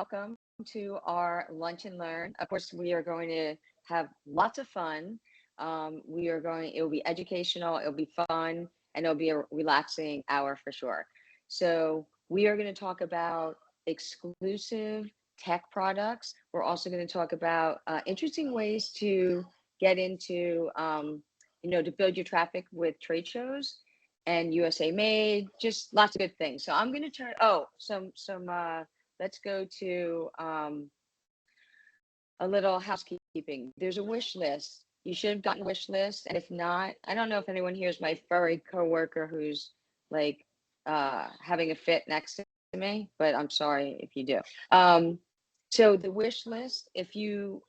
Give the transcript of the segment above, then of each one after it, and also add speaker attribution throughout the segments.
Speaker 1: welcome to our Lunch and Learn. Of course, we are going to have lots of fun. It will be educational, it'll be fun, and it'll be a relaxing hour for sure. So, we are going to talk about exclusive tech products. We're also going to talk about interesting ways to get into, to build your traffic with trade shows and USA Made, just lots of good things. So I'm going to let's go to a little housekeeping. There's a wish list. You should have gotten a wish list. And if not, I don't know if anyone here is my furry coworker who's like having a fit next to me, but I'm sorry if you do. So the wish list, if you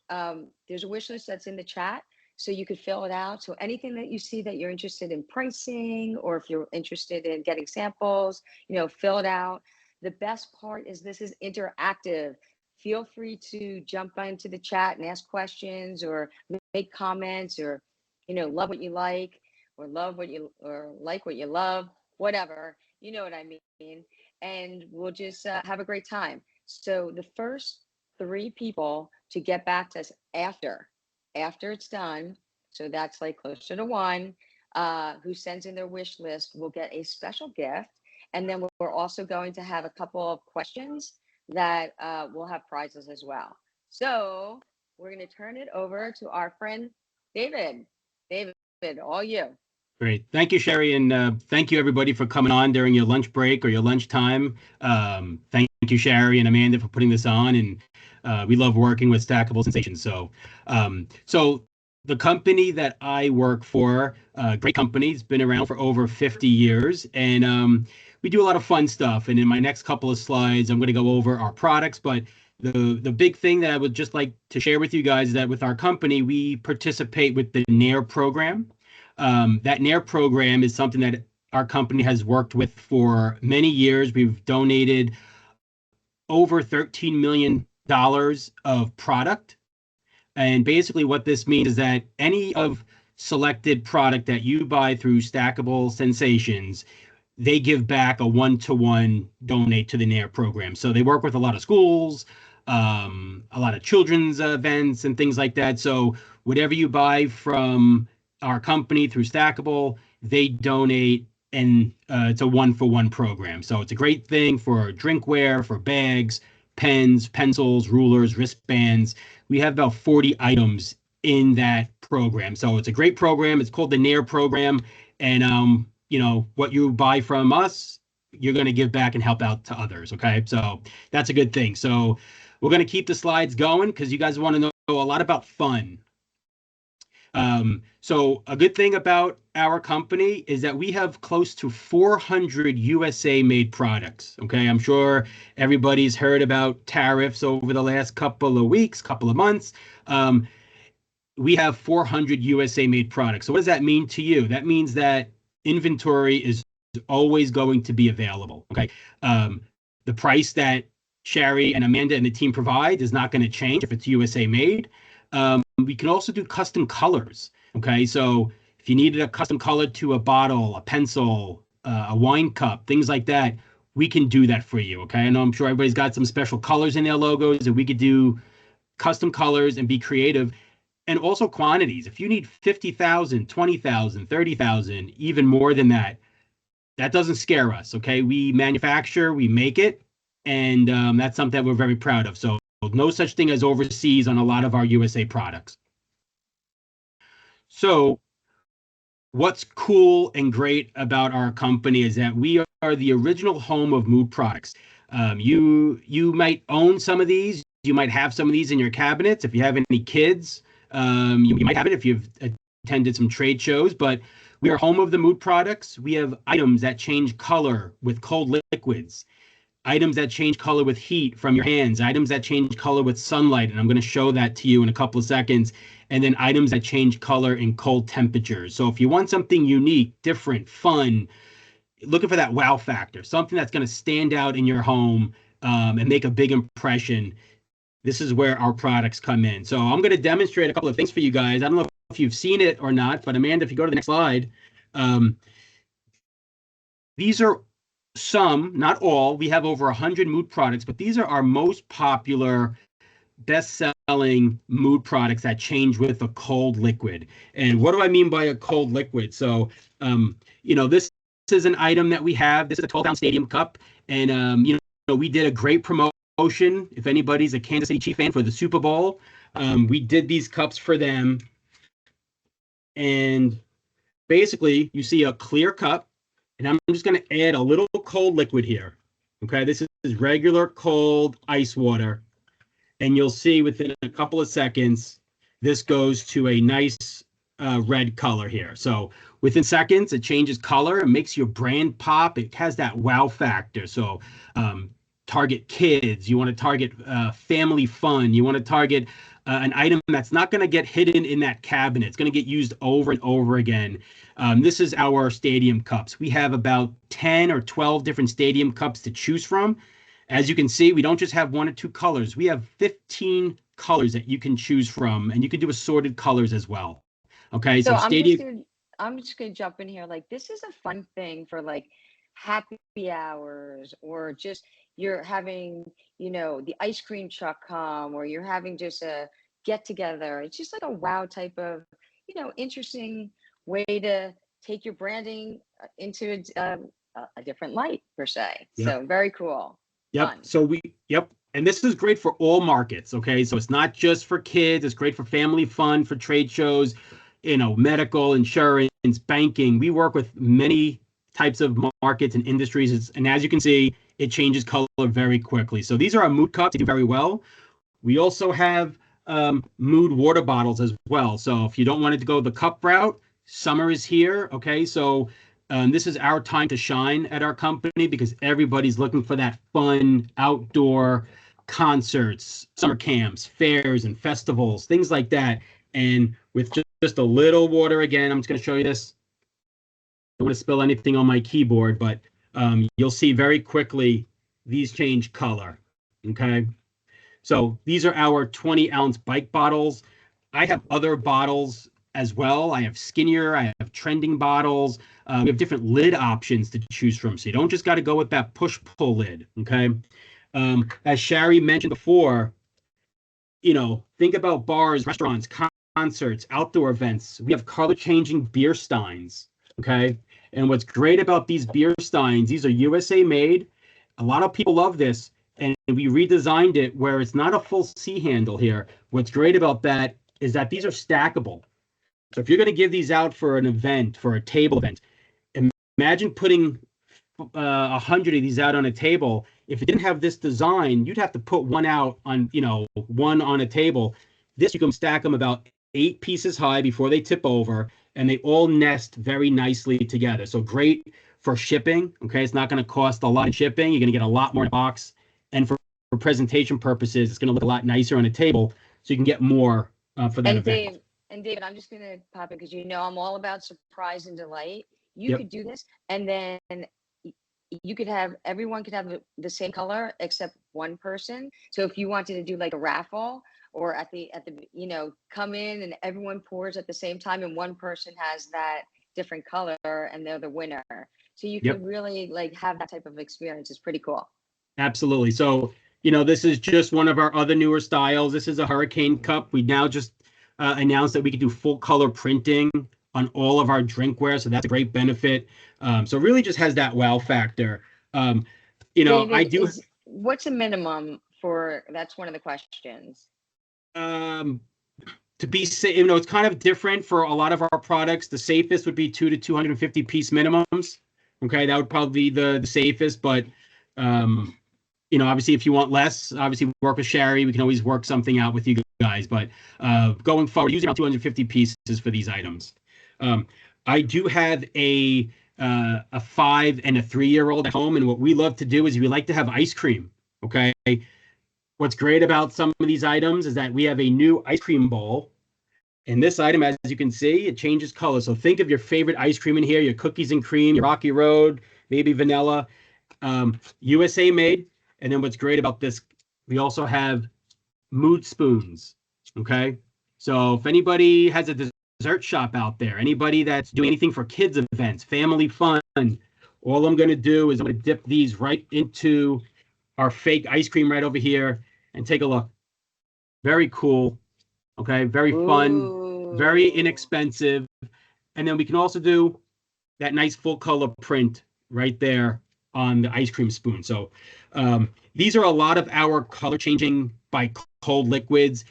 Speaker 1: there's a wish list that's in the chat, so you could fill it out. So anything that you see that you're interested in pricing, or if you're interested in getting samples, fill it out. The best part is this is interactive. Feel free to jump into the chat and ask questions or make comments, or love what you like, or like what you love, whatever, you know what I mean. And we'll just have a great time. So the first three people to get back to us after it's done, so that's like closer to one, who sends in their wish list, will get a special gift. And then we're also going to have a couple of questions that will have prizes as well. So we're going to turn it over to our friend David. David, all you.
Speaker 2: Great. Thank you, Sherry. And thank you, everybody, for coming on during your lunch break or your lunchtime. Thank you, Sherry and Amanda, for putting this on. And we love working with Stackable Sensations. So the company that I work for, great company, it's been around for over 50 years. And we do a lot of fun stuff. And in my next couple of slides, I'm going to go over our products. But the big thing that I would just like to share with you guys is that with our company, we participate with the NAIR program. That NAIR program is something that our company has worked with for many years. We've donated over $13 million of product. And basically what this means is that any of selected product that you buy through Stackable Sensations, they give back a one-to-one donate to the NAIR program. So they work with a lot of schools, a lot of children's events and things like that. So whatever you buy from our company through Stackable, they donate, and it's a one-for-one program. So it's a great thing for drinkware, for bags, pens, pencils, rulers, wristbands. We have about 40 items in that program. So it's a great program. It's called the NAIR program. And, what you buy from us, you're going to give back and help out to others. Okay. So that's a good thing. So we're going to keep the slides going because you guys want to know a lot about fun. So a good thing about our company is that we have close to 400 USA made products. Okay. I'm sure everybody's heard about tariffs over the last couple of weeks, couple of months. We have 400 USA made products. So what does that mean to you? That means that inventory is always going to be available. Okay. The price that Sherry and Amanda and the team provide is not going to change if it's USA made. We can also do custom colors. Okay, so if you needed a custom color to a bottle, a pencil, a wine cup, things like that, we can do that for you. Okay, I know I'm sure everybody's got some special colors in their logos, and we could do custom colors and be creative. And also quantities. If you need 50,000, 20,000, 30,000, even more than that, that doesn't scare us. Okay, we manufacture, we make it, and that's something that we're very proud of. So no such thing as overseas on a lot of our USA products. So what's cool and great about our company is that we are the original home of mood products. You might own some of these. You might have some of these in your cabinets. If you have any kids, you might have it if you've attended some trade shows. But we are home of the mood products. We have items that change color with cold liquids, items that change color with heat from your hands, items that change color with sunlight, and I'm going to show that to you in a couple of seconds, and then items that change color in cold temperatures. So if you want something unique, different, fun, looking for that wow factor, something that's going to stand out in your home and make a big impression, this is where our products come in. So I'm going to demonstrate a couple of things for you guys. I don't know if you've seen it or not, but Amanda, if you go to the next slide, these are some, not all, we have over 100 mood products, but these are our most popular, best-selling mood products that change with a cold liquid. And what do I mean by a cold liquid? So, this is an item that we have. This is a 12-ounce stadium cup. And, we did a great promotion. If anybody's a Kansas City Chief fan for the Super Bowl, we did these cups for them. And basically, you see a clear cup. And I'm just going to add a little cold liquid here. Okay, this is regular cold ice water. And you'll see within a couple of seconds, this goes to a nice red color here. So within seconds, it changes color. It makes your brand pop. It has that wow factor. So target kids. You want to target family fun. You want to target an item that's not going to get hidden in that cabinet. It's going to get used over and over again. This is our stadium cups. We have about 10 or 12 different stadium cups to choose from. As you can see, we don't just have 1 or 2 colors. We have 15 colors that you can choose from, and you can do assorted colors as well. Okay,
Speaker 1: So
Speaker 2: so stadium.
Speaker 1: I'm just gonna jump in here. Like, this is a fun thing for like happy hours, or just you're having, the ice cream truck come, or you're having just a get together. It's just like a wow type of, interesting way to take your branding into a different light per se.
Speaker 2: Yep.
Speaker 1: So very cool.
Speaker 2: Yep.
Speaker 1: Fun.
Speaker 2: So and this is great for all markets. Okay, so it's not just for kids. It's great for family fun, for trade shows, medical, insurance, banking. We work with many types of markets and industries. And as you can see, it changes color very quickly. So these are our mood cups. They do very well. We also have mood water bottles as well. So if you don't want it to go the cup route, summer is here. Okay, so this is our time to shine at our company because everybody's looking for that fun outdoor concerts, summer camps, fairs, and festivals, things like that. And with just a little water, again, I'm just going to show you this. Don't want to spill anything on my keyboard, but you'll see very quickly these change color. Okay. So these are our 20-ounce bike bottles. I have other bottles as well. I have skinnier, I have trending bottles. We have different lid options to choose from. So you don't just got to go with that push-pull lid. Okay. As Shari mentioned before, think about bars, restaurants, concerts, outdoor events. We have color-changing beer steins. Okay. And what's great about these beer steins, these are USA made. A lot of people love this. And we redesigned it where it's not a full C handle here. What's great about that is that these are stackable. So if you're going to give these out for an event, for a table event, imagine putting 100 of these out on a table. If it didn't have this design, you'd have to put one out on, one on a table. This, you can stack them about 8 pieces high before they tip over, and they all nest very nicely together. So great for shipping. Okay, it's not going to cost a lot in shipping. You're going to get a lot more in a box. And for presentation purposes, it's going to look a lot nicer on a table, so you can get more for that event.
Speaker 1: David, I'm just going to pop in because I'm all about surprise and delight. You
Speaker 2: Yep.
Speaker 1: could do this, and then you could have everyone could have the same color except one person. So if you wanted to do like a raffle, or at the come in and everyone pours at the same time, and one person has that different color and they're the winner. So you
Speaker 2: Yep.
Speaker 1: could really like have that type of experience. It's pretty cool.
Speaker 2: Absolutely. So, this is just one of our other newer styles. This is a Hurricane cup. We now just announced that we could do full color printing on all of our drinkware. So that's a great benefit. So it really just has that wow factor.
Speaker 1: David,
Speaker 2: I do.
Speaker 1: What's a minimum for, that's one of the questions.
Speaker 2: To be safe, it's kind of different for a lot of our products. The safest would be 2 to 250 piece minimums. Okay, that would probably be the safest, but obviously if you want less, obviously work with Shari. We can always work something out with you guys, but going forward, using around 250 pieces for these items. I do have a 5 and a 3-year-old at home, and what we love to do is we like to have ice cream. Okay. What's great about some of these items is that we have a new ice cream bowl. And this item, as you can see, it changes color. So think of your favorite ice cream in here, your cookies and cream, your Rocky Road, maybe vanilla, USA made. And then what's great about this, we also have mood spoons. Okay. So if anybody has a dessert shop out there, anybody that's doing anything for kids events, family fun, All I'm going to do is I'm going to dip these right into our fake ice cream right over here and take a look. Very cool. Okay. Very fun, very
Speaker 1: Ooh.
Speaker 2: inexpensive. And then we can also do that nice full color print right there on the ice cream spoon. So these are a lot of our color changing by cold liquids.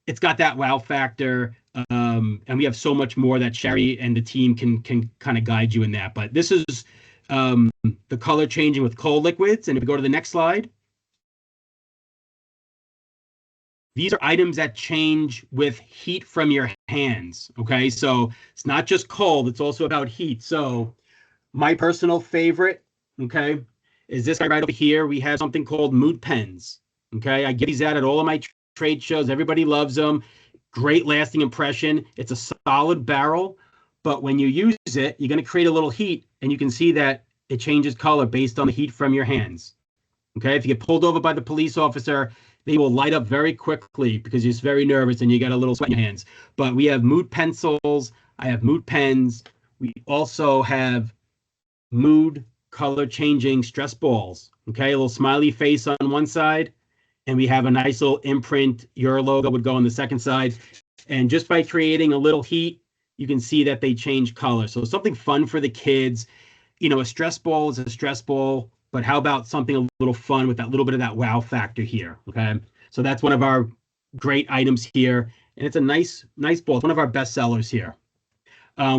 Speaker 2: It's got that wow factor. And we have so much more that Sherry and the team can kind of guide you in that. But this is the color changing with cold liquids. And if we go to the next slide, these are items that change with heat from your hands. Okay, so it's not just cold, it's also about heat. So my personal favorite, okay, is this guy right over here. We have something called mood pens. Okay, I get these out at all of my trade shows. Everybody loves them. Great lasting impression. It's a solid barrel, but when you use it, you're going to create a little heat, and you can see that it changes color based on the heat from your hands. Okay, if you get pulled over by the police officer, they will light up very quickly because you're just very nervous and you got a little sweat in your hands. But we have mood pencils. I have mood pens. We also have mood color changing stress balls. Okay, a little smiley face on one side, and we have a nice little imprint. Your logo would go on the second side. And just by creating a little heat, you can see that they change color. So something fun for the kids. You know, a stress ball is a stress ball, but how about something a little fun with that little bit of that wow factor here? Okay, so that's one of our great items here, and it's a nice ball. It's one of our best sellers here.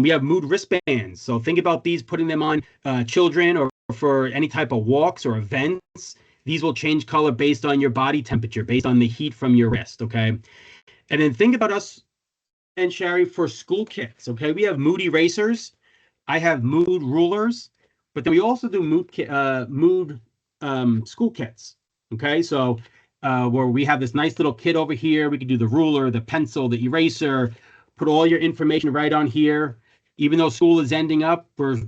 Speaker 2: We have mood wristbands. So think about these, putting them on children or for any type of walks or events. These will change color based on your body temperature, based on the heat from your wrist. Okay, and then think about us and Sherry for school kits. Okay, we have mood erasers. I have mood rulers, but then we also do mood school kits. Okay, so where we have this nice little kit over here, we can do the ruler, the pencil, the eraser, put all your information right on here. Even though school is ending up, we're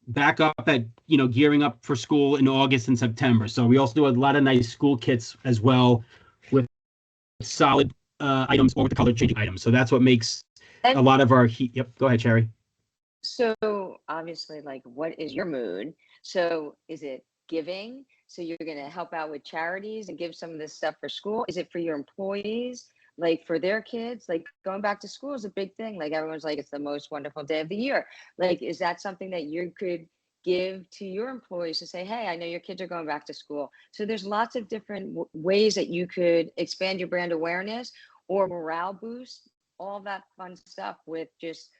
Speaker 2: back up at gearing up for school in August and September. So we also do a lot of nice school kits as well with solid items or with the color changing items. So that's what makes a lot of our heat. Yep, go ahead, Sherry.
Speaker 1: So obviously, like, what is your mood? So is it giving? So you're going to help out with charities and give some of this stuff for school? Is it for your employees, like for their kids? Like going back to school is a big thing. Like everyone's like, it's the most wonderful day of the year. Like, is that something that you could give to your employees to say, hey, I know your kids are going back to school. So there's lots of different ways that you could expand your brand awareness or morale boost, all that fun stuff with just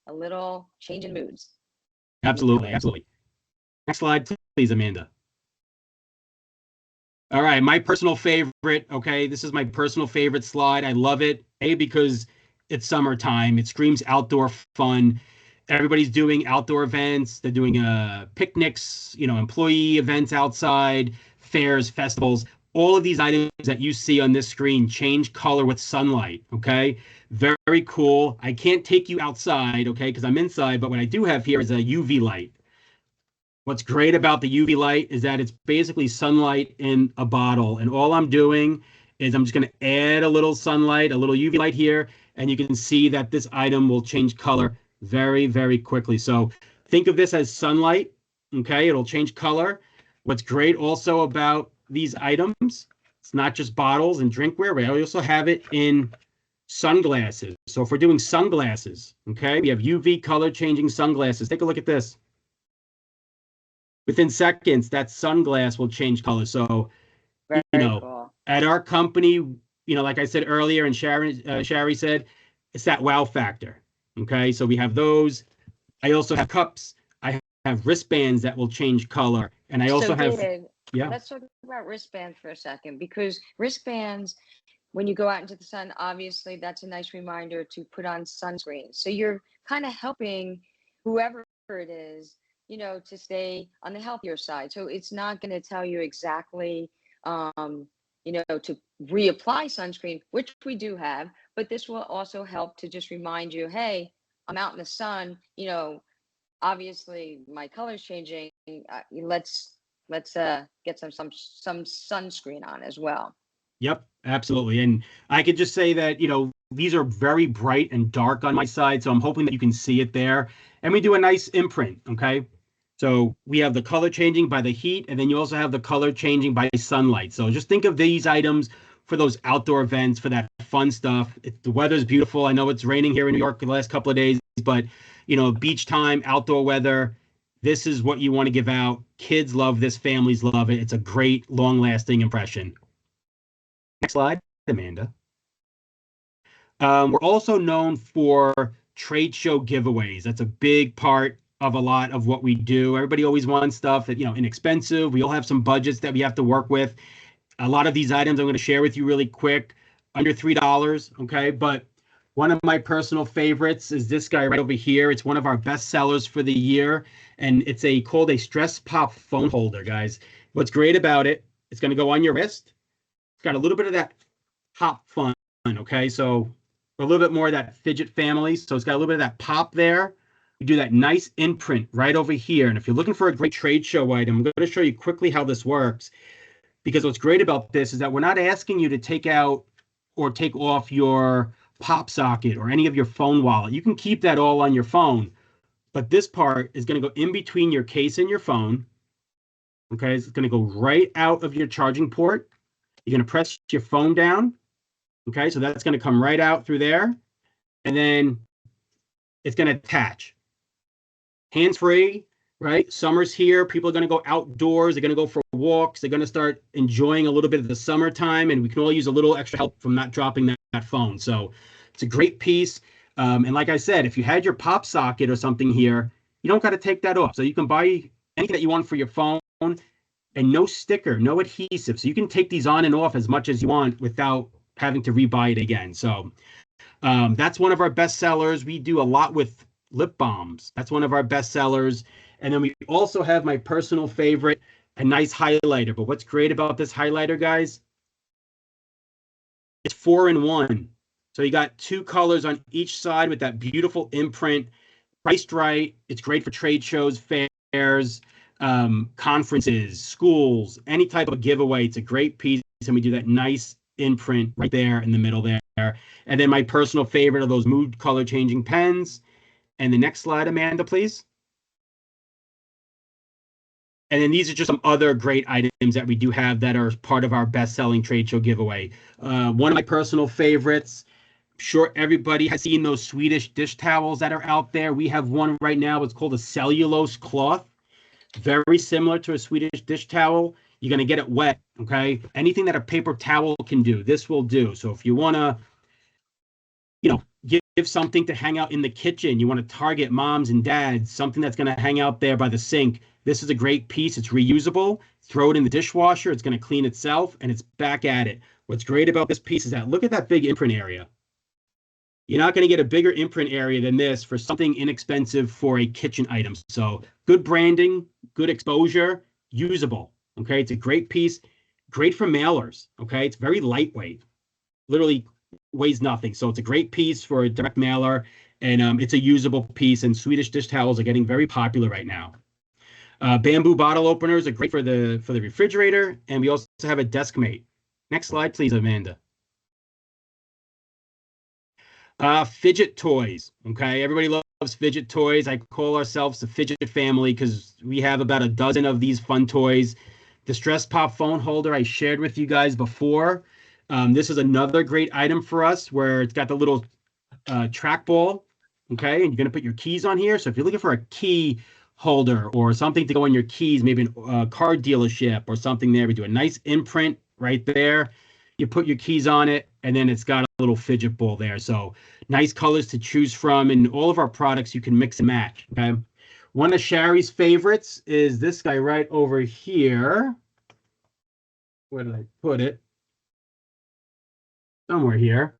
Speaker 1: a little change in moods.
Speaker 2: Absolutely, absolutely. Next slide, please, Amanda. All right, my personal favorite. Okay, this is my personal favorite slide. I love it. A, because it's summertime. It screams outdoor fun. Everybody's doing outdoor events. They're doing picnics, employee events outside, fairs, festivals. All of these items that you see on this screen change color with sunlight. Okay, very cool. I can't take you outside, okay, because I'm inside. But what I do have here is a UV light. What's great about the UV light is that it's basically sunlight in a bottle. And all I'm doing is I'm just going to add a little sunlight, a little UV light here, and you can see that this item will change color very, very quickly. So think of this as sunlight, okay? It'll change color. What's great also about these items, it's not just bottles and drinkware, but I also have it in sunglasses. So if we're doing sunglasses, okay, we have UV color changing sunglasses. Take a look at this. Within seconds, that sunglass will change color. So,
Speaker 1: Very cool.
Speaker 2: At our company, like I said earlier, and Sherry said, it's that wow factor. Okay, so we have those. I also have cups. I have wristbands that will change color, and I also have.
Speaker 1: David,
Speaker 2: yeah.
Speaker 1: Let's talk about wristbands for a second, because wristbands, when you go out into the sun, obviously that's a nice reminder to put on sunscreen. So you're kind of helping whoever it is, to stay on the healthier side. So it's not going to tell you exactly, to reapply sunscreen, which we do have, but this will also help to just remind you, hey, I'm out in the sun, obviously my color's changing. Let's get some sunscreen on as well.
Speaker 2: Yep, absolutely. And I could just say that, these are very bright and dark on my side. So I'm hoping that you can see it there. And we do a nice imprint. Okay. So we have the color changing by the heat, and then you also have the color changing by sunlight. So just think of these items for those outdoor events, for that fun stuff. The weather's beautiful. I know it's raining here in New York the last couple of days, but beach time, outdoor weather, this is what you want to give out. Kids love this, families love it. It's a great, long-lasting impression. Next slide, Amanda. We're also known for trade show giveaways. That's a big part of a lot of what we do. Everybody always wants stuff that, inexpensive. We all have some budgets that we have to work with. A lot of these items I'm going to share with you really quick, under $3, okay? But one of my personal favorites is this guy right over here. It's one of our best sellers for the year, and it's called a Stress Pop phone holder, guys. What's great about it, it's going to go on your wrist. It's got a little bit of that pop fun, okay? So a little bit more of that fidget family. So it's got a little bit of that pop there. We do that nice imprint right over here. And if you're looking for a great trade show item, I'm going to show you quickly how this works. Because what's great about this is that we're not asking you to take out or take off your pop socket or any of your phone wallet. You can keep that all on your phone. But this part is going to go in between your case and your phone. Okay, it's going to go right out of your charging port. You're going to press your phone down. Okay, so that's going to come right out through there. And then it's going to attach. Hands-free, right? Summer's here. People are going to go outdoors. They're going to go for walks. They're going to start enjoying a little bit of the summertime. And we can all use a little extra help from not dropping that phone. So it's a great piece. And like I said, if you had your pop socket or something here, you don't got to take that off. So you can buy anything that you want for your phone. And no sticker, no adhesive. So you can take these on and off as much as you want without having to rebuy it again. So that's one of our best sellers. We do a lot with lip balms. That's one of our best sellers. And then we also have my personal favorite, a nice highlighter. But what's great about this highlighter, guys, it's 4-in-1. So you got 2 colors on each side with that beautiful imprint, priced right. It's great for trade shows, fairs, conferences, schools, any type of giveaway. It's a great piece, and we do that nice imprint right there in the middle there. And then my personal favorite of those mood color changing pens. And the next slide, Amanda, please. And then these are just some other great items that we do have that are part of our best-selling trade show giveaway. One of my personal favorites, I'm sure everybody has seen those Swedish dish towels that are out there. We have one right now. It's called a cellulose cloth. Very similar to a Swedish dish towel. You're going to get it wet, okay? Anything that a paper towel can do, this will do. So if you want to, give something to hang out in the kitchen, you want to target moms and dads, something that's going to hang out there by the sink, this is a great piece. It's reusable. Throw it in the dishwasher. It's going to clean itself, and it's back at it. What's great about this piece is that look at that big imprint area. You're not going to get a bigger imprint area than this for something inexpensive for a kitchen item. So good branding, good exposure, usable. Okay, it's a great piece, great for mailers. Okay, it's very lightweight, literally weighs nothing. So it's a great piece for a direct mailer, and it's a usable piece. And Swedish dish towels are getting very popular right now. Bamboo bottle openers are great for the refrigerator, and we also have a desk mate. Next slide, please, Amanda. Fidget toys. Okay, everybody loves fidget toys. I call ourselves the fidget family because we have about a dozen of these fun toys. The Stress Pop phone holder I shared with you guys before. This is another great item for us where it's got the little trackball. Okay, and you're going to put your keys on here. So if you're looking for a key holder or something to go in your keys, maybe a car dealership or something there, we do a nice imprint right there. You put your keys on it, and then it's got a little fidget ball there. So nice colors to choose from. And all of our products you can mix and match. Okay. One of Sherry's favorites is this guy right over here. Where did I put it? Somewhere here.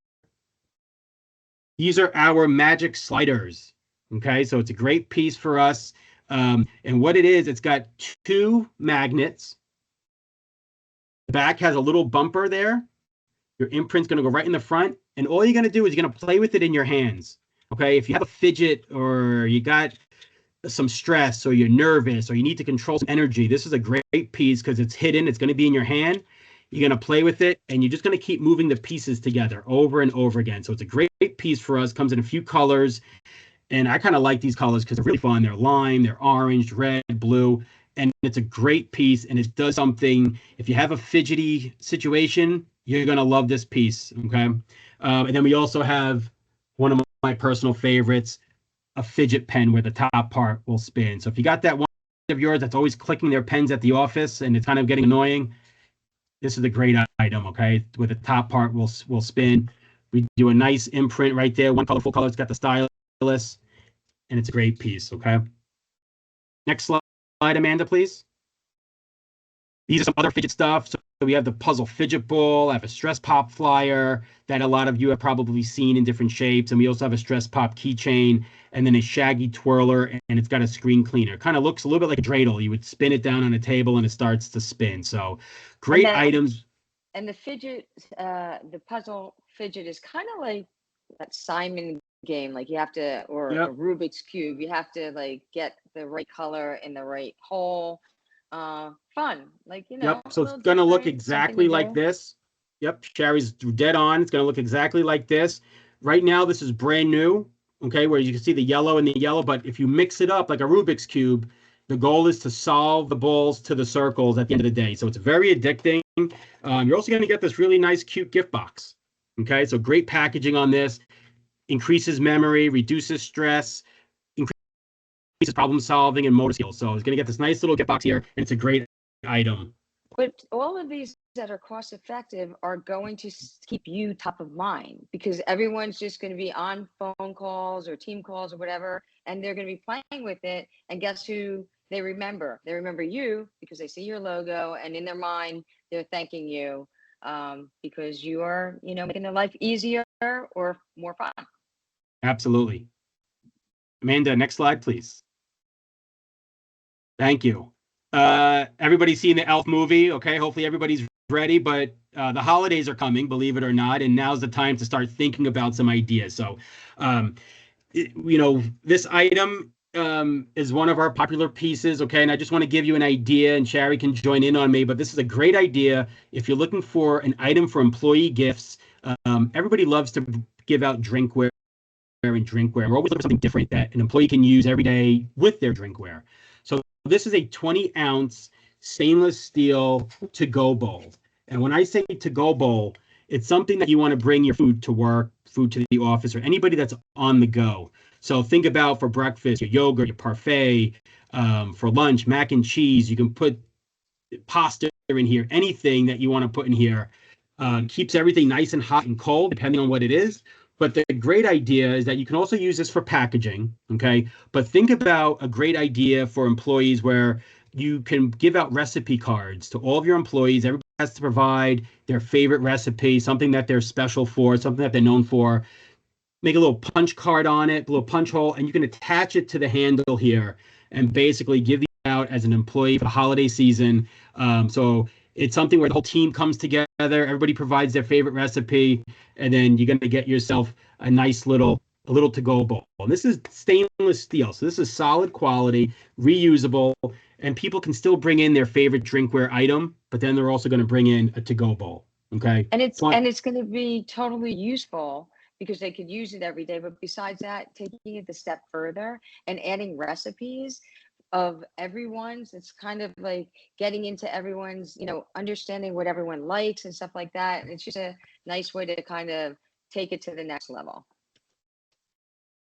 Speaker 2: These are our magic sliders. Okay, so it's a great piece for us. And what it is, it's got 2 magnets. The back has a little bumper there. Your imprint's going to go right in the front. And all you're going to do is you're going to play with it in your hands. Okay, if you have a fidget or you got some stress or you're nervous or you need to control some energy, this is a great piece because it's hidden. It's going to be in your hand. You're going to play with it, and you're just going to keep moving the pieces together over and over again. So it's a great piece for us. Comes in a few colors, And I kind of like these colors because they're really fun. They're lime, they're orange, red, blue, and it's a great piece. And it does something. If you have a fidgety situation, you're gonna love this piece. Okay. And then we also have one of my personal favorites, a fidget pen where the top part will spin. So if you got that one of yours that's always clicking their pens at the office and it's kind of getting annoying, this is a great item. Okay, where the top part will spin. We do a nice imprint right there, one colorful color. It's got the stylus, and it's a great piece. Okay. Next slide, Amanda, please. These are some other fidget stuff. So we have the puzzle fidget ball. I have a stress pop flyer that a lot of you have probably seen in different shapes. And we also have a stress pop keychain and then a shaggy twirler, and it's got a screen cleaner. Kind of looks a little bit like a dreidel. You would spin it down on a table and it starts to spin. So great items.
Speaker 1: And the fidget, the puzzle fidget is kind of like that Simon game. Like you have to, or a Rubik's Cube, you have to like get the right color in the right hole. Fun, like, you know.
Speaker 2: So it's going to look exactly like this. Sherry's dead on. It's going to look exactly like this. Right now, this is brand new, okay, where you can see the yellow and the yellow. But if you mix it up like a Rubik's Cube, the goal is to solve the balls to the circles at the end of the day. So it's very addicting. You're also going to get this really nice, cute gift box. Okay, so great packaging on this. Increases memory, reduces stress, increases problem solving and motor skills. So it's going to get this nice little gift box here, and it's a great item.
Speaker 1: But all of these that are cost effective are going to keep you top of mind because everyone's just going to be on phone calls or team calls or whatever, and they're going to be playing with it. And guess who they remember? They remember you because they see your logo, and in their mind, they're thanking you because you are, you know, making their life easier or more fun.
Speaker 2: Absolutely. Amanda, next slide, please. Thank you. Everybody's seen the Elf movie, okay? Hopefully everybody's ready, but the holidays are coming, believe it or not, and now's the time to start thinking about some ideas. So, you know, this item is one of our popular pieces, okay? And I just want to give you an idea, and Sherry can join in on me, but this is a great idea. If you're looking for an item for employee gifts, everybody loves to give out drinkware and drinkware. We're always looking for something different that an employee can use every day with their drinkware. So this is a 20-ounce stainless steel to-go bowl. And when I say to-go bowl, it's something that you want to bring your food to work, food to the office, or anybody that's on the go. So think about for breakfast, your yogurt, your parfait, for lunch, mac and cheese. You can put pasta in here, anything that you want to put in here. Keeps everything nice and hot and cold, depending on what it is. But the great idea is that you can also use this for packaging, okay? But think about a great idea for employees where you can give out recipe cards to all of your employees. Everybody has to provide their favorite recipe, something that they're special for, something that they're known for. Make a little punch card on it, a little punch hole, and you can attach it to the handle here and basically give these out as an employee for the holiday season. So it's something where the whole team comes together, everybody provides their favorite recipe, and then you're going to get yourself a nice little to-go bowl. And this is stainless steel, so this is solid quality, reusable, and people can still bring in their favorite drinkware item, but then they're also going to bring in a to-go bowl, okay?
Speaker 1: And it's going to be totally useful because they could use it every day. But besides that, taking it the step further and adding recipes of everyone's, it's kind of like getting into everyone's, you know, understanding what everyone likes and stuff like that. And it's just a nice way to kind of take it to the next level.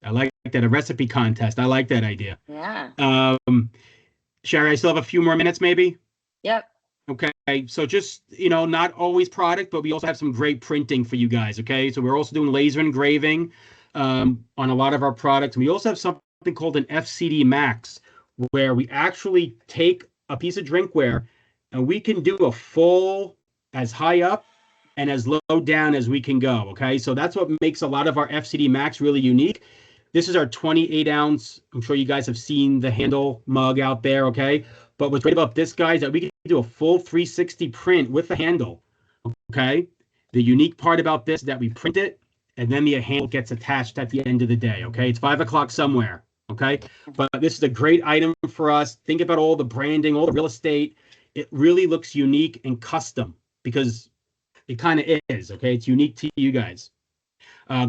Speaker 2: I like that, a recipe contest. I like that idea.
Speaker 1: Yeah.
Speaker 2: Sherry, I still have a few more minutes, maybe?
Speaker 1: Yep.
Speaker 2: Okay, so just, you know, not always product, but we also have some great printing for you guys, okay? So we're also doing laser engraving on a lot of our products. We also have something called an FCD Max, where we actually take a piece of drinkware and we can do a full as high up and as low down as we can go, okay? So that's what makes a lot of our FCD Max really unique. This is our 28-ounce. I'm sure you guys have seen the handle mug out there, okay? But what's great about this, guys, is that we can do a full 360 print with the handle, okay? The unique part about this is that we print it, and then the handle gets attached at the end of the day, okay? It's 5 o'clock somewhere, okay? But this is a great item for us. Think about all the branding, all the real estate. It really looks unique and custom because it kind of is, okay? It's unique to you guys.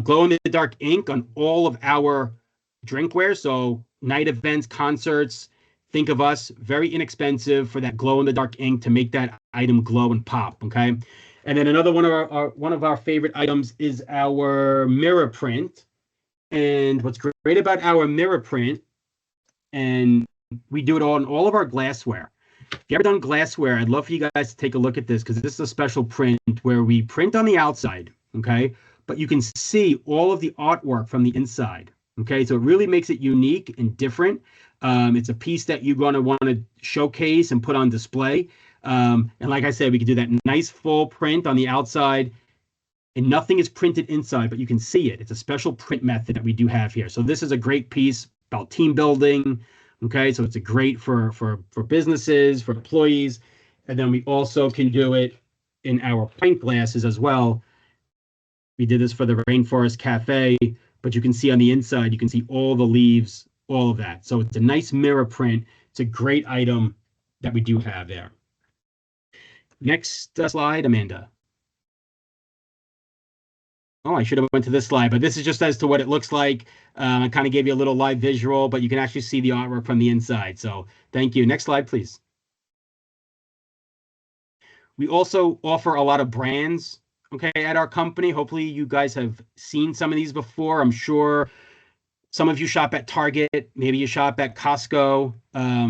Speaker 2: Glow-in-the-dark ink on all of our drinkware. So night events, concerts, think of us, very inexpensive for that glow in the dark ink to make that item glow and pop. Okay. And then another one of our favorite items is our mirror print. And what's great about our mirror print, and we do it on all of our glassware. If you ever done glassware, I'd love for you guys to take a look at this because this is a special print where we print on the outside, okay? But you can see all of the artwork from the inside, okay? So it really makes it unique and different. It's a piece that you're going to want to showcase and put on display. And like I said, we can do that nice full print on the outside, and nothing is printed inside, but you can see it. It's a special print method that we do have here. So this is a great piece about team building. Okay, so it's a great for businesses, for employees, and then we also can do it in our pint glasses as well. We did this for the Rainforest Cafe, but you can see on the inside, you can see all the leaves, all of that. So it's a nice mirror print. It's a great item that we do have there. Next slide, Amanda. Oh, I should have went to this slide, but this is just as to what it looks like. I kind of gave you a little live visual, but you can actually see the artwork from the inside. So thank you. Next slide, please. We also offer a lot of brands, okay, at our company. Hopefully you guys have seen some of these before. I'm sure some of you shop at Target, maybe you shop at Costco.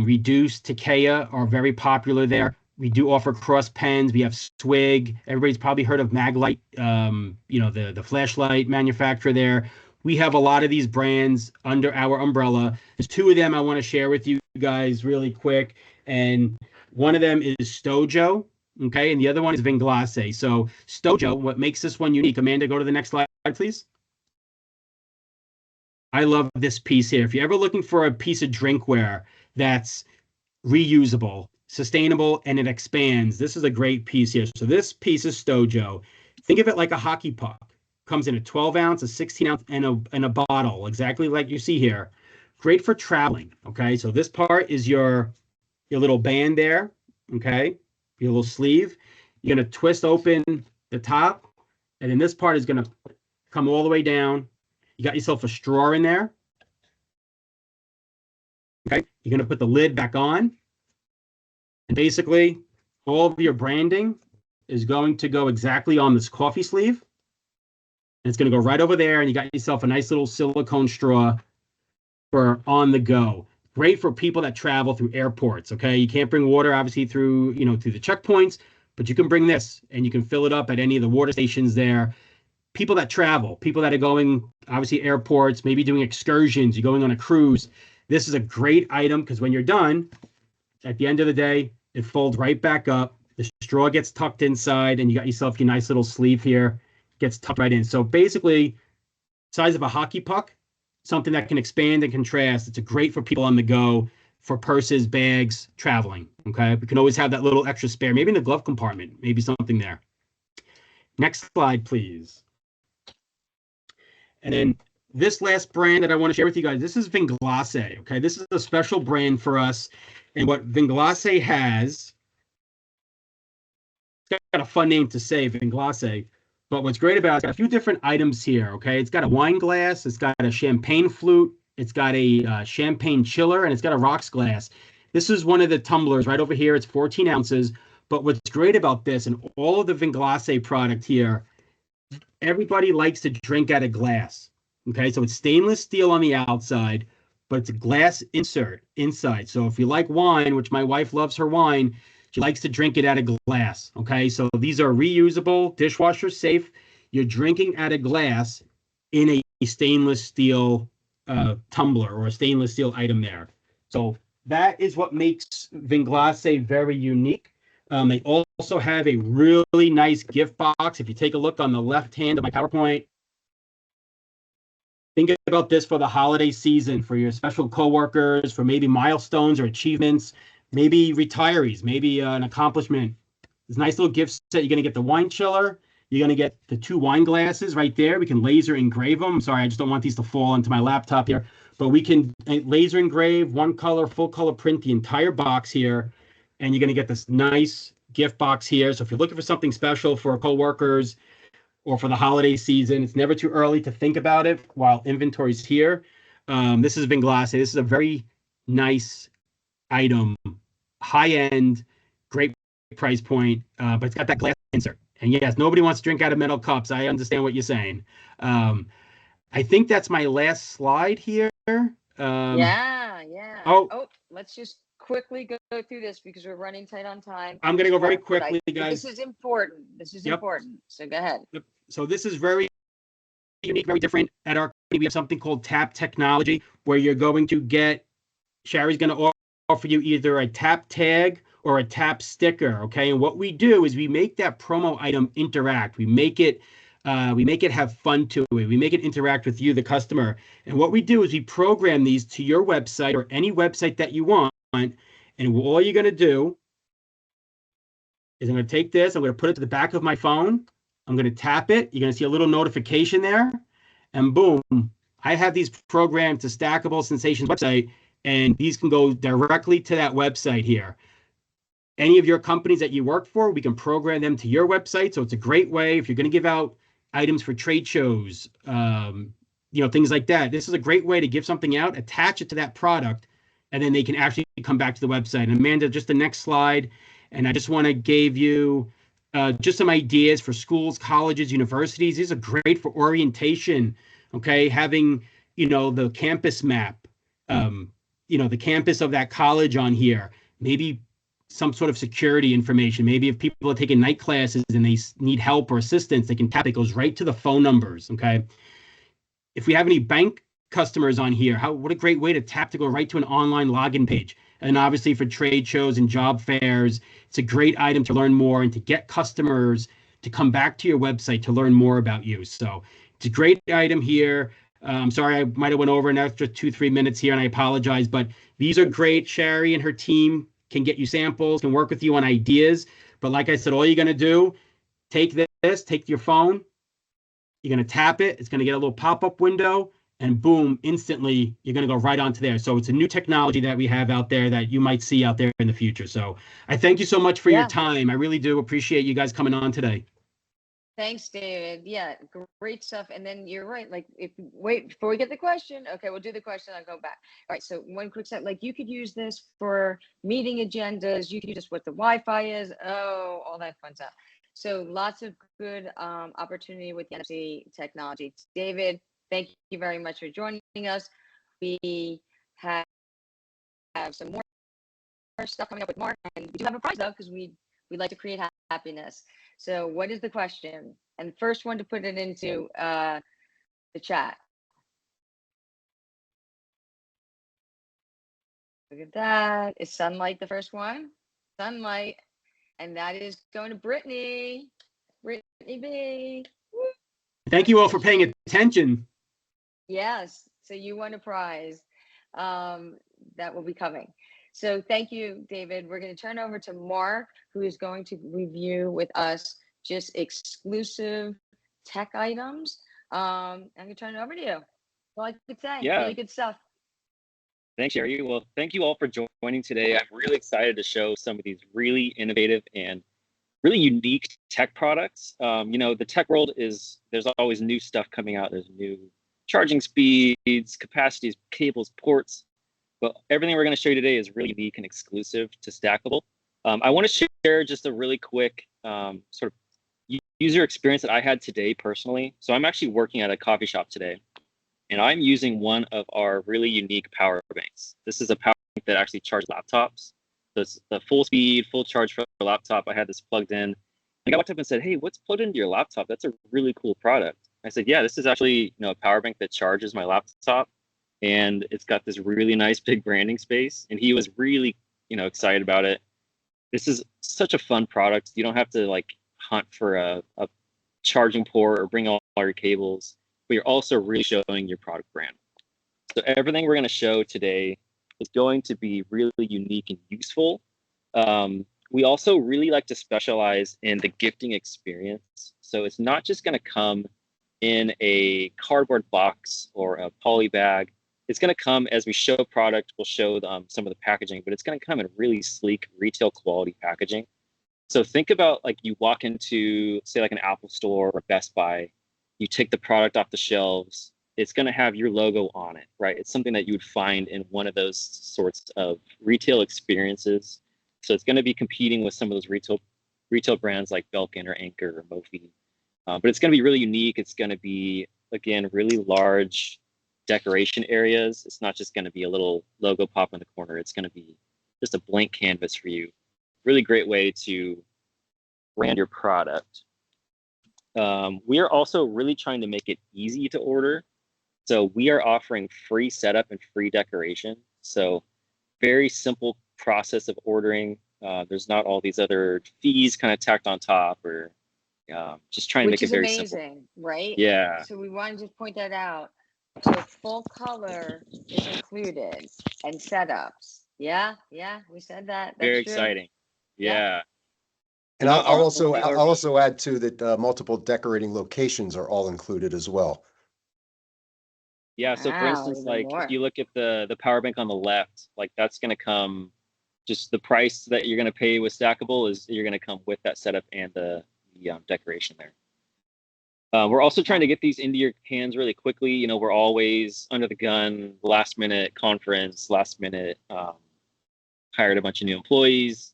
Speaker 2: Reduced, Takea are very popular there. We do offer cross pens. We have Swig. Everybody's probably heard of Maglite, the flashlight manufacturer there. We have a lot of these brands under our umbrella. There's two of them I want to share with you guys really quick. And one of them is Stojo, okay? And the other one is Vinglace. So Stojo, what makes this one unique? Amanda, go to the next slide, please. I love this piece here. If you're ever looking for a piece of drinkware that's reusable, sustainable, and it expands, this is a great piece here. So this piece is Stojo. Think of it like a hockey puck. Comes in a 12 ounce, a 16 ounce, and a bottle, exactly like you see here. Great for traveling. Okay, so this part is your little band there. Okay, your little sleeve. You're gonna twist open the top, and then this part is gonna come all the way down. You got yourself a straw in there. Okay, you're gonna put the lid back on. And basically, all of your branding is going to go exactly on this coffee sleeve. And it's going to go right over there, and you got yourself a nice little silicone straw for on the go. Great for people that travel through airports, okay? You can't bring water, obviously, through the checkpoints, but you can bring this, and you can fill it up at any of the water stations there. People that travel, people that are going, obviously, airports, maybe doing excursions, you're going on a cruise. This is a great item because when you're done, at the end of the day, it folds right back up. The straw gets tucked inside, and you got yourself your nice little sleeve here. Gets tucked right in. So basically, size of a hockey puck, something that can expand and contrast. It's a great for people on the go, for purses, bags, traveling. Okay, we can always have that little extra spare, maybe in the glove compartment, maybe something there. Next slide, please. And then this last brand that I want to share with you guys, this is Vinglace. Okay, this is a special brand for us. And what Vinglace has, it's got a fun name to say, Vinglace. But what's great about it, it's got a few different items here, okay? It's got a wine glass, it's got a champagne flute, it's got a champagne chiller, and it's got a rocks glass. This is one of the tumblers right over here. It's 14 ounces. But what's great about this and all of the Vinglace product here, everybody likes to drink out of glass, okay? So it's stainless steel on the outside, but it's a glass insert inside. So if you like wine, which my wife loves her wine, she likes to drink it out of glass, okay? So these are reusable, dishwasher safe. You're drinking out of glass in a stainless steel tumbler or a stainless steel item there. So that is what makes Vinglace very unique. They also have a really nice gift box. If you take a look on the left hand of my PowerPoint, think about this for the holiday season, for your special coworkers, for maybe milestones or achievements, maybe retirees, maybe an accomplishment. This nice little gift set. You're going to get the wine chiller. You're going to get the 2 wine glasses right there. We can laser engrave them. Sorry, I just don't want these to fall into my laptop here. But we can laser engrave, one color, full color print the entire box here. And you're going to get this nice gift box here. So if you're looking for something special for coworkers or for the holiday season, it's never too early to think about it while inventory's here. This has been Glassy. This is a very nice item, high end, great price point, but it's got that glass insert. And yes, nobody wants to drink out of metal cups. I understand what you're saying. I think that's my last slide here.
Speaker 1: Yeah, yeah.
Speaker 2: Oh,
Speaker 1: Oh, let's just quickly go through this because we're running tight on time.
Speaker 2: I'm going to go very
Speaker 1: But
Speaker 2: quickly,
Speaker 1: this
Speaker 2: guys.
Speaker 1: is important. This is
Speaker 2: Yep.
Speaker 1: important. So go ahead.
Speaker 2: So this is very unique, very different. At our company, we have something called Tap Technology, where you're going to get, Sherry's going to offer you either a tap tag or a tap sticker. Okay. And what we do is we make that promo item interact. We make it have fun to it. We make it interact with you, the customer. And what we do is we program these to your website or any website that you want. And all you're going to do is I'm going to take this, I'm going to put it to the back of my phone. I'm going to tap it. You're going to see a little notification there. And boom, I have these programmed to Stackable Sensations website, and these can go directly to that website here. Any of your companies that you work for, we can program them to your website. So it's a great way if you're going to give out items for trade shows, things like that. This is a great way to give something out, attach it to that product, and then they can actually come back to the website. And Amanda, just the next slide. And I just want to give you just some ideas for schools, colleges, universities. These are great for orientation. Okay, having the campus map, the campus of that college on here. Maybe some sort of security information. Maybe if people are taking night classes and they need help or assistance, they can tap. It goes right to the phone numbers. Okay, if we have any bank customers on here, what a great way to tap to go right to an online login page. And obviously for trade shows and job fairs, it's a great item to learn more and to get customers to come back to your website to learn more about you. So it's a great item here. I'm sorry, I might have went over an extra 2-3 minutes here, and I apologize, but these are great. Sherry and her team can get you samples, can work with you on ideas. But like I said, all you're going to do, take your phone, you're going to tap it. It's going to get a little pop-up window, and boom, instantly, you're going to go right onto there. So it's a new technology that we have out there that you might see out there in the future. So I thank you so much for your time. I really do appreciate you guys coming on today.
Speaker 1: Thanks, David. Yeah, great stuff. And then you're right. Like, wait, before we get the question, okay, we'll do the question. I'll go back. All right. So one quick step, like you could use this for meeting agendas. You could use this what the Wi-Fi is. Oh, all that fun stuff. So lots of good opportunity with the NFC technology. David, thank you very much for joining us. We have some more stuff coming up with Mark, and we do have a prize though, because we like to create happiness. So what is the question? And the first one to put it into the chat. Look at that. Is Sunlight the first one? Sunlight. And that is going to Brittany. Brittany B. Woo.
Speaker 2: Thank you all for paying attention.
Speaker 1: Yes. So you won a prize that will be coming. So thank you, David. We're going to turn over to Mark, who is going to review with us just exclusive tech items. I'm going to turn it over to you. That's all I could say.
Speaker 3: Yeah.
Speaker 1: Really good stuff.
Speaker 3: Thanks, Sherry. Well, thank you all for joining today. I'm really excited to show some of these really innovative and really unique tech products. The tech world there's always new stuff coming out. There's new charging speeds, capacities, cables, ports. But everything we're going to show you today is really unique and exclusive to Stackable. I want to share just a really quick sort of user experience that I had today personally. So I'm actually working at a coffee shop today, and I'm using one of our really unique power banks. This is a power bank that actually charges laptops. So it's the full speed, full charge for a laptop. I had this plugged in. And I walked up and said, "Hey, what's plugged into your laptop? That's a really cool product." I said, "Yeah, this is actually a power bank that charges my laptop. And it's got this really nice big branding space." And he was really, excited about it. This is such a fun product. You don't have to hunt for a charging port or bring all your cables, but you're also really showing your product brand. So everything we're going to show today is going to be really unique and useful. We also really like to specialize in the gifting experience. So it's not just going to come in a cardboard box or a poly bag. It's going to come as we show product. We'll show some of the packaging, but it's going to come in really sleek retail quality packaging. So think about you walk into, say, an Apple store or Best Buy. You take the product off the shelves. it's going to have your logo on it, right? It's something that you would find in one of those sorts of retail experiences. So it's going to be competing with some of those retail brands like Belkin or Anchor or Mophie. But it's going to be really unique. It's going to be, again, really large decoration areas. It's not just going to be a little logo pop in the corner. It's going to be just a blank canvas for you. Really great way to brand your product. We are also really trying to make it easy to order. So we are offering free setup and free decoration. So very simple process of ordering. There's not all these other fees kind of tacked on top, or just trying to make it very simple.
Speaker 1: Which is amazing, right?
Speaker 3: Yeah.
Speaker 1: So we wanted to point that out. So full color is included and setups. Yeah, we said that. That's
Speaker 3: Very
Speaker 1: true.
Speaker 3: exciting. Yeah.
Speaker 4: And I'll also add too that multiple decorating locations are all included as well.
Speaker 3: Yeah. So for
Speaker 1: Wow,
Speaker 3: instance,
Speaker 1: even
Speaker 3: like
Speaker 1: more.
Speaker 3: if you look at the power bank on the left, like that's going to come, just the price that you're going to pay with Stackable is you're going to come with that setup and the decoration there. We're also trying to get these into your hands really quickly. You know, we're always under the gun, last minute conference, last minute, hired a bunch of new employees.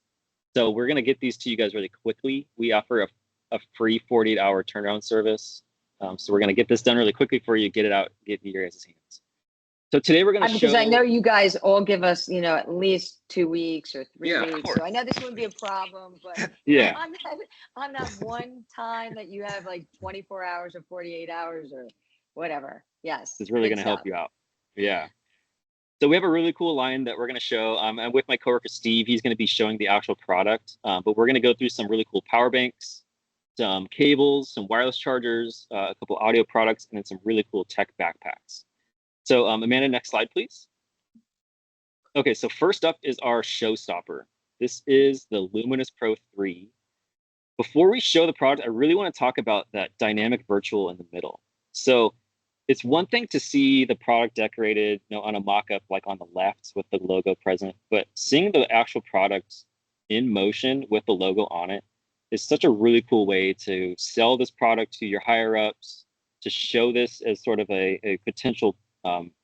Speaker 3: So we're going to get these to you guys really quickly. We offer a free 48-hour turnaround service. So we're going to get this done really quickly for you, get it out, get it in your guys' hands. So today we're going to show.
Speaker 1: Because I know you guys all give us, at least 2 weeks or 3
Speaker 3: Yeah, of
Speaker 1: weeks.
Speaker 3: course.
Speaker 1: So I know this wouldn't be a problem, but
Speaker 3: Yeah.
Speaker 1: on that one time that you have like 24 hours or 48 hours or whatever. Yes.
Speaker 3: It's really going to help you out. Yeah. So we have a really cool line that we're going to show. I'm with my coworker, Steve. He's going to be showing the actual product, but we're going to go through some really cool power banks, some cables, some wireless chargers, a couple audio products, and then some really cool tech backpacks. So Amanda, next slide, please. Okay, so first up is our showstopper. This is the Luminous Pro 3. Before we show the product, I really want to talk about that dynamic virtual in the middle. So it's one thing to see the product decorated, on a mock-up like on the left with the logo present, but seeing the actual product in motion with the logo on it is such a really cool way to sell this product to your higher ups, to show this as sort of a potential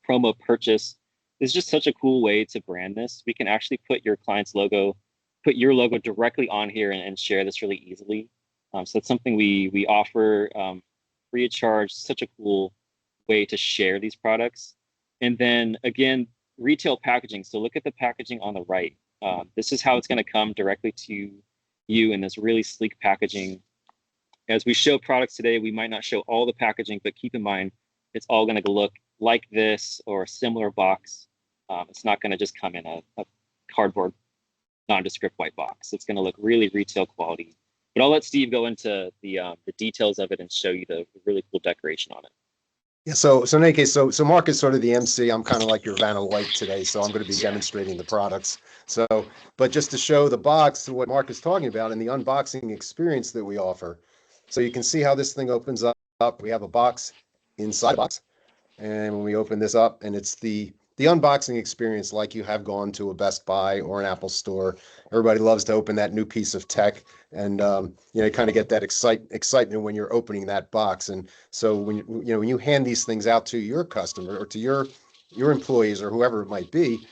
Speaker 3: promo purchase. It's just such a cool way to brand this. We can actually put your client's logo, put your logo directly on here and share this really easily. So that's something we offer free of charge. Such a cool way to share these products. And then again, retail packaging. So look at the packaging on the right. This is how it's going to come directly to you in this really sleek packaging. As we show products today, we might not show all the packaging, but keep in mind, it's all going to look like this or a similar box. It's not going to just come in a cardboard, nondescript white box. It's going to look really retail quality. But I'll let Steve go into the details of it and show you the really cool decoration on it.
Speaker 4: Yeah. So in any case, so Mark is sort of the MC. I'm kind of like your Vanna White today. So I'm going to be demonstrating the products. So, but just to show the box, what Mark is talking about and the unboxing experience that we offer. So you can see how this thing opens up. We have a box inside the box. And when we open this up, and it's the unboxing experience like you have gone to a Best Buy or an Apple store. Everybody loves to open that new piece of tech, and you kind of get that excitement when you're opening that box. And so when you hand these things out to your customer or to your employees or whoever it might be,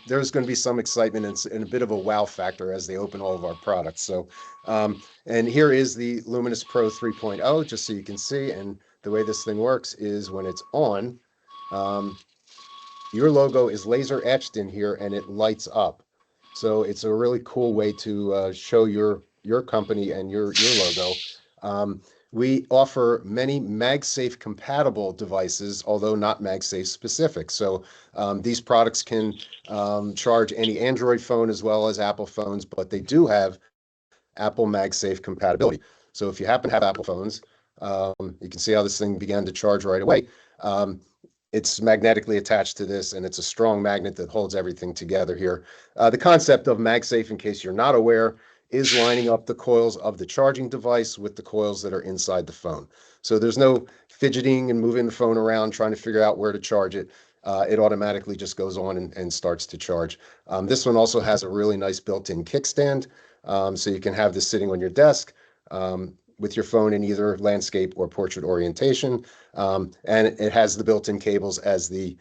Speaker 4: there's going to be some excitement and a bit of a wow factor as they open all of our products. So and here is the Luminous Pro 3.0, just so you can see. And the way this thing works is when it's on, your logo is laser etched in here and it lights up. So it's a really cool way to show your company and your logo. We offer many MagSafe compatible devices, although not MagSafe specific. So these products can charge any Android phone as well as Apple phones, but they do have Apple MagSafe compatibility. So if you happen to have Apple phones, you can see how this thing began to charge right away. It's magnetically attached to this, and it's a strong magnet that holds everything together here. The concept of MagSafe, in case you're not aware, is lining up the coils of the charging device with the coils that are inside the phone. So there's no fidgeting and moving the phone around trying to figure out where to charge it. It automatically just goes on and starts to charge. This one also has a really nice built-in kickstand, so you can have this sitting on your desk. with your phone in either landscape or portrait orientation. And it has the built-in cables as the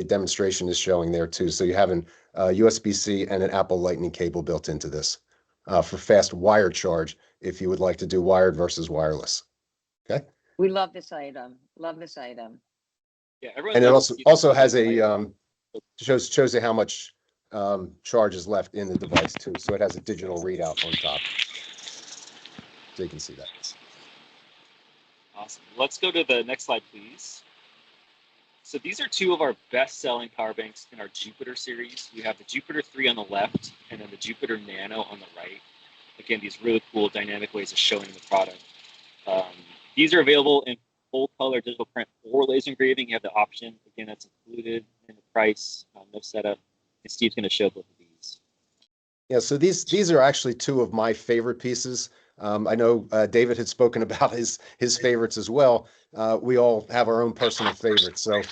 Speaker 4: demonstration is showing there too. So you have an USB-C and an Apple Lightning cable built into this for fast wire charge if you would like to do wired versus wireless. Okay.
Speaker 1: We love this item. Love this item.
Speaker 3: Yeah, everyone
Speaker 4: And it
Speaker 3: knows
Speaker 4: also has a
Speaker 3: like-
Speaker 4: shows you how much charge is left in the device too. So it has a digital readout on top. So you can see that.
Speaker 3: Awesome. Let's go to the next slide, please. So these are two of our best-selling power banks in our Jupiter series. We have the Jupiter 3 on the left and then the Jupiter Nano on the right. Again, these really cool dynamic ways of showing the product. These are available in full color digital print or laser engraving. You have the option. Again, that's included in the price, no setup. And Steve's going to show both of these.
Speaker 4: Yeah, so these are actually two of my favorite pieces. I know David had spoken about his favorites as well. We all have our own personal favorites. So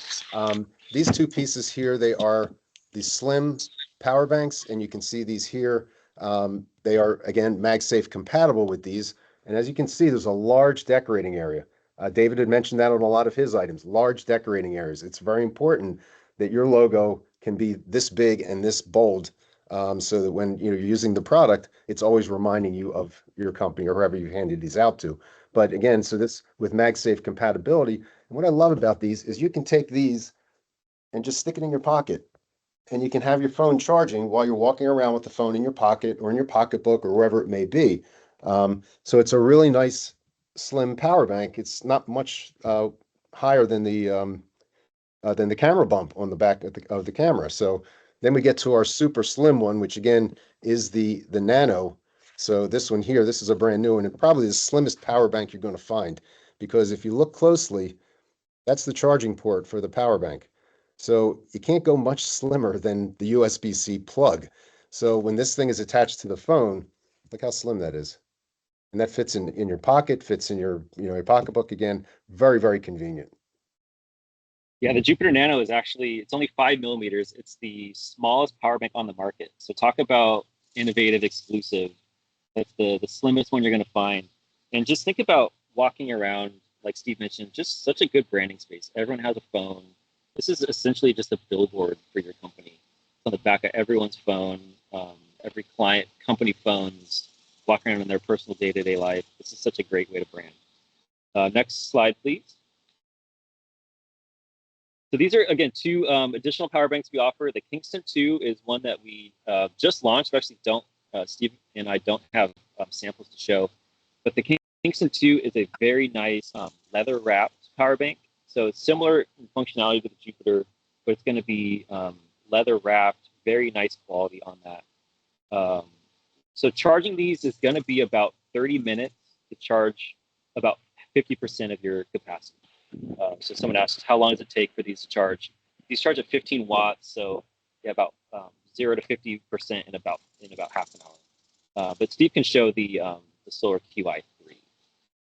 Speaker 4: these two pieces here, they are the slim power banks, and you can see these here. They are, again, MagSafe compatible with these. And as you can see, there's a large decorating area. David had mentioned that on a lot of his items, large decorating areas. It's very important that your logo can be this big and this bold, so that when you're using the product, it's always reminding you of your company or whoever you handed these out to. But again, so this with MagSafe compatibility, and what I love about these is you can take these and just stick it in your pocket, and you can have your phone charging while you're walking around with the phone in your pocket or in your pocketbook or wherever it may be. So it's a really nice slim power bank. It's not much higher than the camera bump on the back of the camera. So then we get to our super slim one, which again is the Nano. So this one here, this is a brand new one, and probably the slimmest power bank you're going to find, because if you look closely, that's the charging port for the power bank. So you can't go much slimmer than the USB-C plug. So when this thing is attached to the phone, look how slim that is. And that fits in your pocket, fits in your your pocketbook. Again, very, very convenient.
Speaker 3: Yeah, the Jupiter Nano is actually, it's only 5 millimeters. It's the smallest power bank on the market. So talk about innovative, exclusive. That's the slimmest one you're going to find. And just think about walking around, like Steve mentioned, just such a good branding space. Everyone has a phone. This is essentially just a billboard for your company. It's on the back of everyone's phone, every client, company phones, walking around in their personal day-to-day life. This is such a great way to brand. Next slide, please. So these are, again, two additional power banks we offer. The Kingston 2 is one that we just launched. We actually don't, Steve and I don't have samples to show, but the Kingston 2 is a very nice leather wrapped power bank. So it's similar in functionality to the Jupiter, but it's going to be leather wrapped, very nice quality on that. So charging these is going to be about 30 minutes to charge about 50% of your capacity. So someone asked, how long does it take for these to charge? These charge at 15 watts, so yeah, about 0 to 50% in about half an hour. But Steve can show the Solar QI3.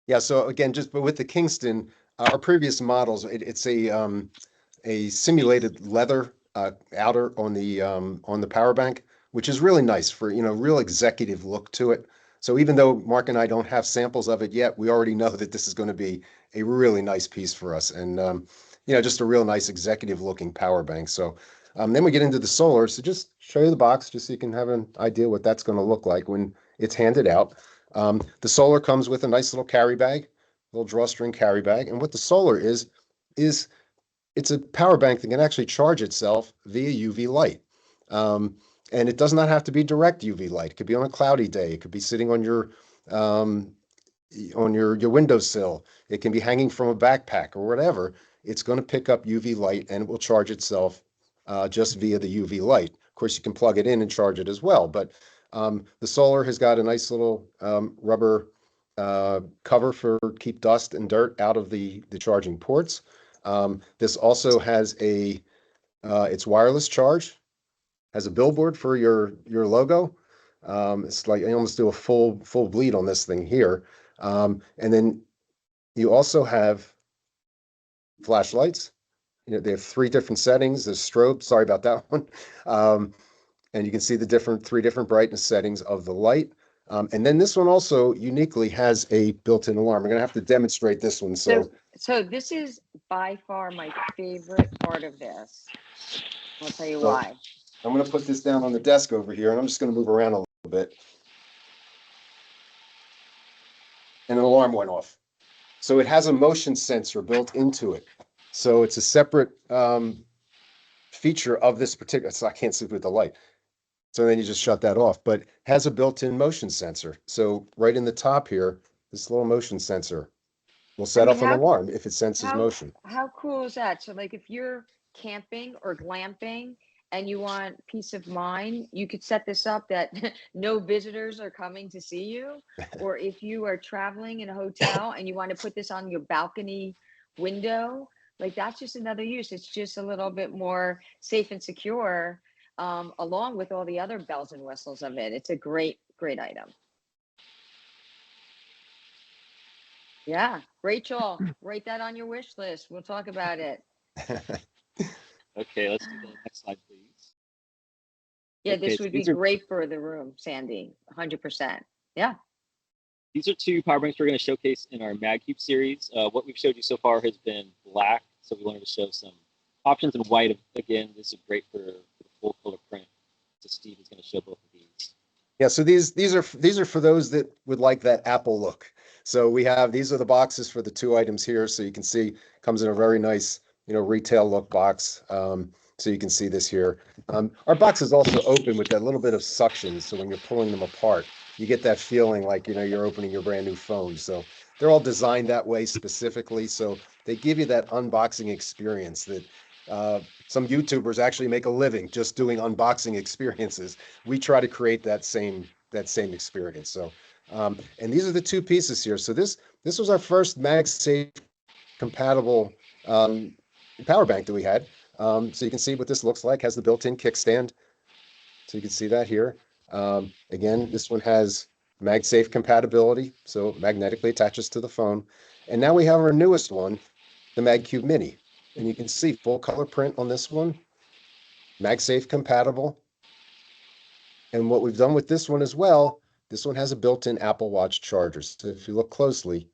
Speaker 4: Yeah. So again, but with the Kingston, our previous models, it's a simulated leather outer on the power bank, which is really nice for real executive look to it. So even though Mark and I don't have samples of it yet, we already know that this is going to be a really nice piece for us, and just a real nice executive looking power bank. So then we get into the solar. So just show you the box, just so you can have an idea what that's going to look like when it's handed out. The solar comes with a nice little carry bag, little drawstring carry bag, and what the solar is it's a power bank that can actually charge itself via UV light. And it does not have to be direct UV light. It could be on a cloudy day. It could be sitting on your windowsill. It can be hanging from a backpack or whatever. It's going to pick up UV light and it will charge itself just via the UV light. Of course, you can plug it in and charge it as well. But the solar has got a nice little rubber cover for keep dust and dirt out of the charging ports. This also has it's wireless charge. Has a billboard for your logo. It's like I almost do a full bleed on this thing here. And then you also have flashlights. They have 3 different settings. There's strobe. Sorry about that one. And you can see the three different brightness settings of the light. And then this one also uniquely has a built-in alarm. We're gonna have to demonstrate this one.
Speaker 1: So this is by far my favorite part of this. I'll tell you
Speaker 4: So-
Speaker 1: why.
Speaker 4: I'm gonna put this down on the desk over here, and I'm just gonna move around a little bit. And an alarm went off. So it has a motion sensor built into it. So it's a separate feature of this particular, so I can't see with the light. So then you just shut that off, but has a built-in motion sensor. So right in the top here, this little motion sensor will set
Speaker 1: mean,
Speaker 4: off an
Speaker 1: how-
Speaker 4: alarm if it senses
Speaker 1: How
Speaker 4: motion.
Speaker 1: how cool is that? So like if you're camping or glamping and you want peace of mind, you could set this up that no visitors are coming to see you. Or if you are traveling in a hotel and you want to put this on your balcony window, like that's just another use. It's just a little bit more safe and secure, along with all the other bells and whistles of it. It's a great, great item. Yeah, Rachel, write that on your wish list. We'll talk about it.
Speaker 3: Okay, let's do the next slide, please.
Speaker 1: Yeah,
Speaker 3: Okay,
Speaker 1: this
Speaker 3: so
Speaker 1: would be
Speaker 3: these are
Speaker 1: great for the room, Sandy. 100%. Yeah.
Speaker 3: these are two power banks we're going to showcase in our MagCube series. What we've showed you so far has been black, so we wanted to show some options in white. Again, this is great for the full color print. So Steve is going to show both of these.
Speaker 4: Yeah, so these are for those that would like that Apple look. So these are the boxes for the two items here. So you can see comes in a very nice, retail look box. So you can see this here. Our box is also open with that little bit of suction. So when you're pulling them apart, you get that feeling like, you're opening your brand new phone. So they're all designed that way specifically. So they give you that unboxing experience that some YouTubers actually make a living just doing unboxing experiences. We try to create that same experience. So, and these are the two pieces here. So this was our first MagSafe compatible power bank that we had. So you can see what this looks like. Has the built-in kickstand. So you can see that here. Again, this one has MagSafe compatibility, so magnetically attaches to the phone. And now we have our newest one, the MagCube Mini. And you can see full color print on this one, MagSafe compatible. And what we've done with this one as well, this one has a built-in Apple Watch charger. So if you look closely,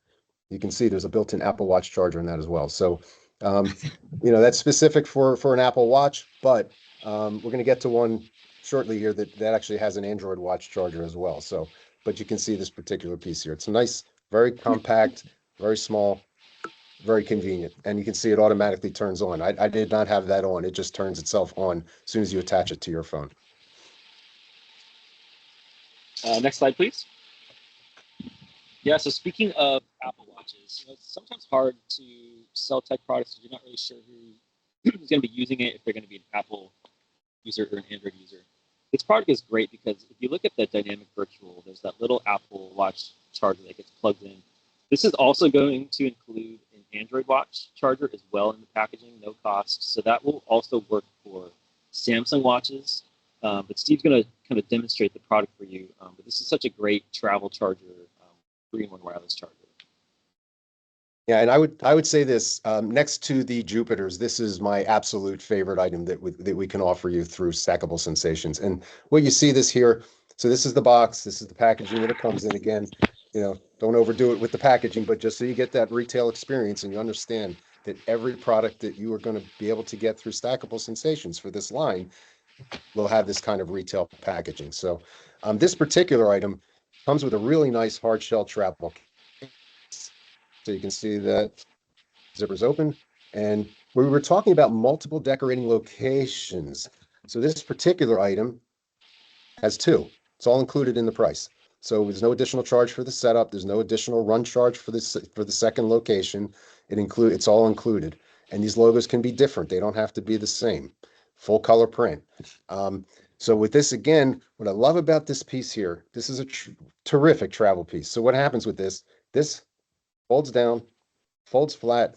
Speaker 4: you can see there's a built-in Apple Watch charger in that as well. So, that's specific for an Apple Watch, but we're going to get to one shortly here that actually has an Android Watch charger as well. So, but you can see this particular piece here. It's a nice, very compact, very small, very convenient. And you can see it automatically turns on. I did not have that on. It just turns itself on as soon as you attach it to your phone.
Speaker 3: Next slide, please. Yeah, so speaking of Apple Watches, it's sometimes hard to sell tech products because you're not really sure who's going to be using it, if they're going to be an Apple user or an Android user. This product is great because if you look at the dynamic virtual, there's that little Apple Watch charger that gets plugged in. This is also going to include an Android Watch charger as well in the packaging, no cost. So that will also work for Samsung watches. But Steve's going to kind of demonstrate the product for you. But this is such a great travel charger, 3-in-1 wireless charger.
Speaker 4: Yeah, and I would say this, next to the Jupiters, this is my absolute favorite item that we can offer you through Stackable Sensations. And what you see this here, so this is the box, this is the packaging that it comes in. Again, don't overdo it with the packaging, but just so you get that retail experience and you understand that every product that you are going to be able to get through Stackable Sensations for this line will have this kind of retail packaging. So this particular item comes with a really nice hard shell travel case. So you can see that zipper's open, and we were talking about multiple decorating locations. So this particular item has two. It's all included in the price. So there's no additional charge for the setup. There's no additional run charge for the second location. It's all included. And these logos can be different. They don't have to be the same. Full color print. So with this, again, what I love about this piece here, this is a terrific travel piece. So what happens with this? This folds down, folds flat.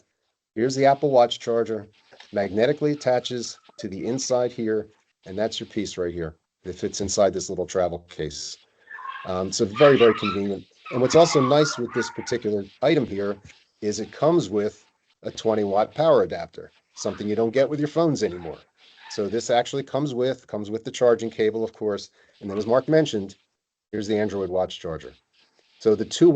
Speaker 4: Here's the Apple Watch charger, magnetically attaches to the inside here, and that's your piece right here. It fits inside this little travel case. So very, very convenient. And what's also nice with this particular item here is it comes with a 20-watt power adapter, something you don't get with your phones anymore. So this actually comes with the charging cable, of course. And then as Mark mentioned, Here's the Android watch charger. So the two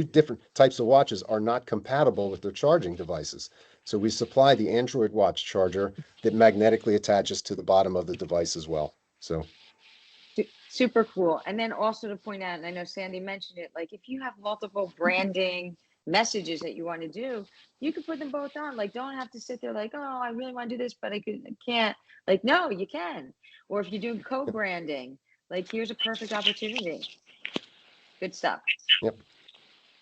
Speaker 4: different types of watches are not compatible with their charging devices. So we supply the Android watch charger that magnetically attaches to the bottom of the device as well. So
Speaker 1: Super cool. And then also to point out, and I know Sandy mentioned it, like if you have multiple branding messages that you want to do, you can put them both on. Like, don't have to sit there like, oh, I really want to do this, but I can't. Like, no, you can. Or if you're doing co-branding, like here's a perfect opportunity. Good stuff.
Speaker 4: yep.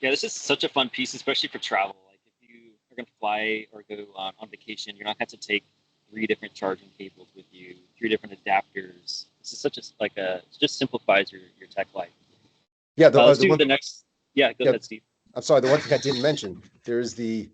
Speaker 3: Yeah, this is such a fun piece, especially for travel. Like if you are going to fly or go on vacation, you're not going to have to take 3 different charging cables with you, 3 different adapters. This is such a it just simplifies your tech life.
Speaker 4: Yeah,
Speaker 3: Let's do the next. Yeah, go ahead, Steve.
Speaker 4: I'm sorry, the one thing I didn't mention, there's the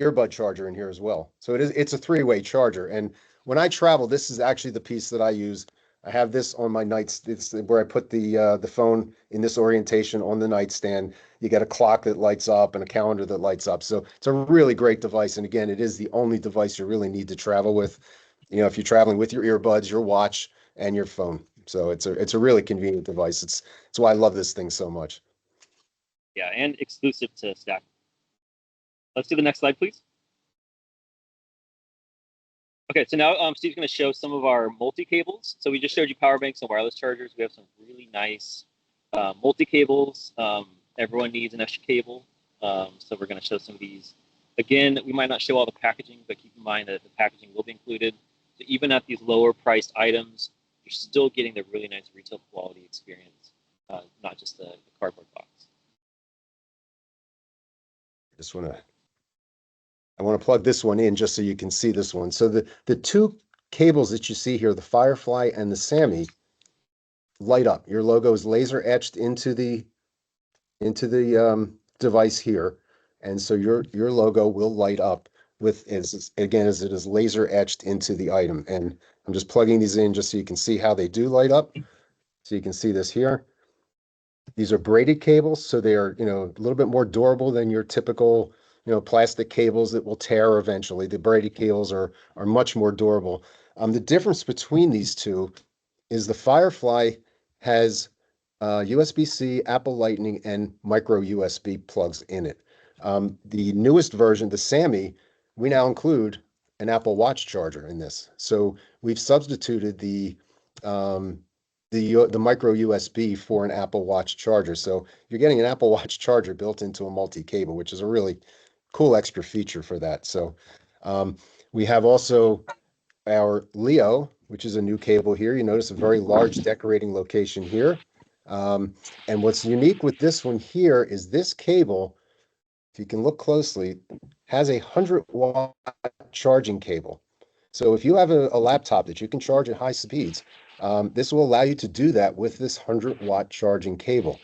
Speaker 4: earbud charger in here as well. So it's a 3-way charger. And when I travel, this is actually the piece that I use. I have this on my it's where I put the phone in this orientation on the nightstand. You get a clock that lights up and a calendar that lights up. So it's a really great device. And again, it is the only device you really need to travel with. You know, if you're traveling with your earbuds, your watch, and your phone. So it's a really convenient device. It's why I love this thing so much.
Speaker 3: Yeah, and exclusive to Stack. Let's do the next slide, please. Okay, so now Steve's going to show some of our multi-cables. So we just showed you power banks and wireless chargers. We have some really nice multi-cables. Everyone needs an extra cable. So we're going to show some of these. Again, we might not show all the packaging, but keep in mind that the packaging will be included. So even at these lower priced items, you're still getting the really nice retail quality experience, not just the cardboard box.
Speaker 4: I want to plug this one in just so you can see this one. So the 2 cables that you see here, the Firefly and the Sammy, light up. Your logo is laser etched into the device here. And so your logo will light up as it is laser etched into the item. And I'm just plugging these in just so you can see how they do light up. So you can see this here. These are braided cables, so they are, a little bit more durable than your typical, plastic cables that will tear eventually. The braided cables are much more durable. The difference between these two is the Firefly has USB-C, Apple Lightning, and micro USB plugs in it. The newest version, the Sammy, we now include an Apple Watch charger in this. So we've substituted the micro USB for an Apple Watch charger. So you're getting an Apple Watch charger built into a multi-cable, which is a really cool extra feature for that. So we have also our Leo, which is a new cable here. You notice a very large decorating location here. And what's unique with this one here is this cable, if you can look closely, has a 100-watt charging cable. So if you have a laptop that you can charge at high speeds, this will allow you to do that with this 100-watt charging cable.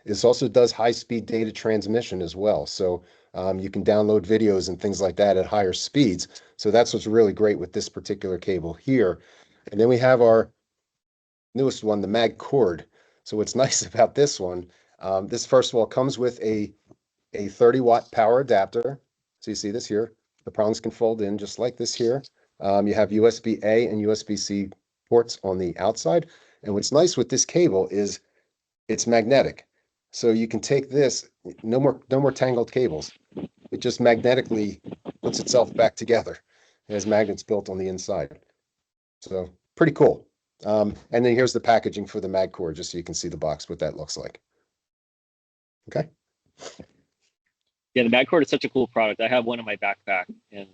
Speaker 4: This also does high-speed data transmission as well. So you can download videos and things like that at higher speeds. So that's what's really great with this particular cable here. And then we have our newest one, the Mag Cord. So what's nice about this one, this first of all comes with a 30-watt power adapter. So you see this here. The prongs can fold in just like this here. You have USB-A and USB-C ports on the outside. And what's nice with this cable is it's magnetic. So you can take this, no more tangled cables. It just magnetically puts itself back together. It has magnets built on the inside. So pretty cool. And then here's the packaging for the Mag Cord, just so you can see the box, what that looks like. Okay.
Speaker 3: Yeah, the Mag Cord is such a cool product. I have one in my backpack, and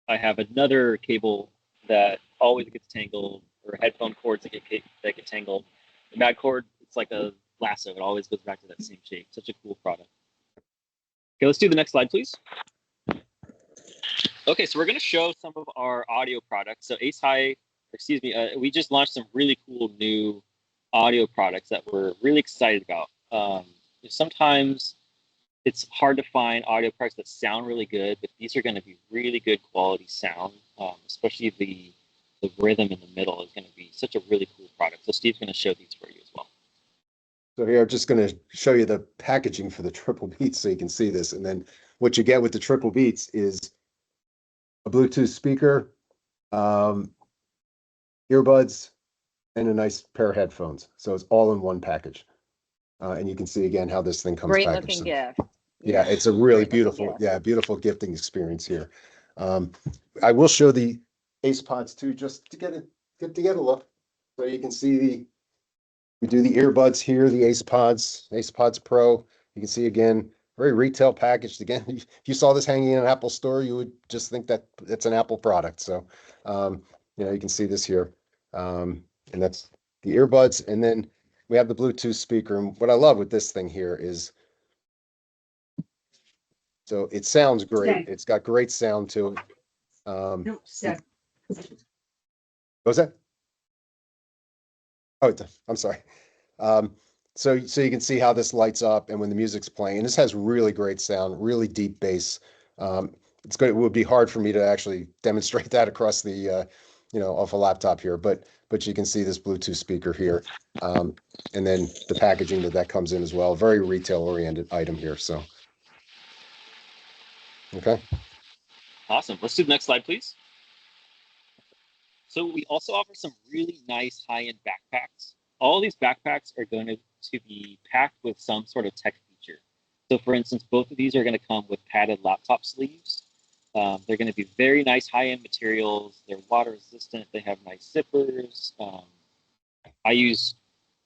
Speaker 3: I have another cable that always gets tangled, or headphone cords that get tangled. The Mag Cord, it's like a lasso. It always goes back to that same shape. Such a cool product. Okay, let's do the next slide, please. Okay, so we're going to show some of our audio products. So we just launched some really cool new audio products that we're really excited about. Sometimes it's hard to find audio products that sound really good, but these are going to be really good quality sound, especially the rhythm in the middle is going to be such a really cool product. So Steve's going to show these for you as well.
Speaker 4: So here, I'm just going to show you the packaging for the Triple Beats so you can see this. And then what you get with the Triple Beats is a Bluetooth speaker, earbuds, and a nice pair of headphones. So it's all in one package. And you can see again how this thing comes
Speaker 1: Great
Speaker 4: packaged.
Speaker 1: looking
Speaker 4: So,
Speaker 1: gift.
Speaker 4: yeah, it's a really
Speaker 1: Great looking
Speaker 4: beautiful,
Speaker 1: gift.
Speaker 4: yeah, beautiful gifting experience here. I will show the Ace Pods too, just to get a look. So you can see we do the earbuds here, the Ace Pods Pro. You can see again, very retail packaged. Again, if you saw this hanging in an Apple store, you would just think that it's an Apple product. So, you can see this here. And that's the earbuds. And then we have the Bluetooth speaker. And what I love with this thing here is, so it sounds great. It's got great sound to it. What was that? Oh, I'm sorry. So you can see how this lights up and when the music's playing, and this has really great sound, really deep bass. It's good. It would be hard for me to actually demonstrate that across the, off a laptop here, but you can see this Bluetooth speaker here. And then the packaging that comes in as well. Very retail oriented item here. So, okay.
Speaker 3: Awesome. Let's do the next slide, please. So we also offer some really nice high-end backpacks. All these backpacks are going to be packed with some sort of tech feature. So for instance, both of these are going to come with padded laptop sleeves. They're going to be very nice high-end materials. They're water resistant. They have nice zippers.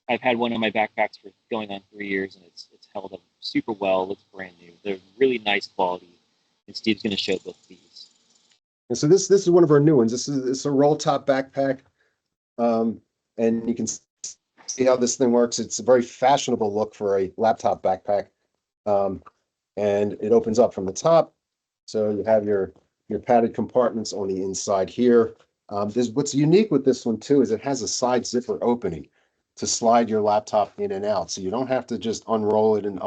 Speaker 3: I've had one of my backpacks for going on 3 years, and it's held up super well. Looks brand new. They're really nice quality. And Steve's going to show both of these.
Speaker 4: And so this is one of our new ones. It's a roll top backpack. And you can see how this thing works. It's a very fashionable look for a laptop backpack. And it opens up from the top. So you have your padded compartments on the inside here. What's unique with this one too is it has a side zipper opening to slide your laptop in and out. So you don't have to just unroll it and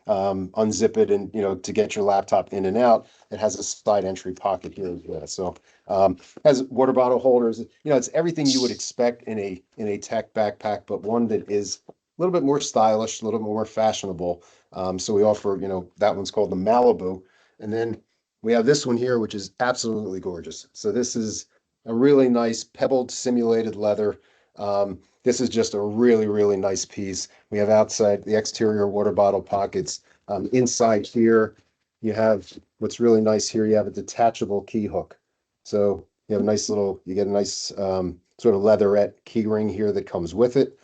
Speaker 4: unzip it and to get your laptop in and out. It has a side entry pocket here as well. So has water bottle holders. It's everything you would expect in a tech backpack, but one that is a little bit more stylish, a little more fashionable. So we offer, that one's called the Malibu. And then we have this one here, which is absolutely gorgeous. So this is a really nice pebbled simulated leather. This is just a really, really nice piece. We have outside the exterior water bottle pockets. Inside here, you have what's really nice here. You have a detachable key hook. So you have a nice you get a nice sort of leatherette key ring here that comes with it.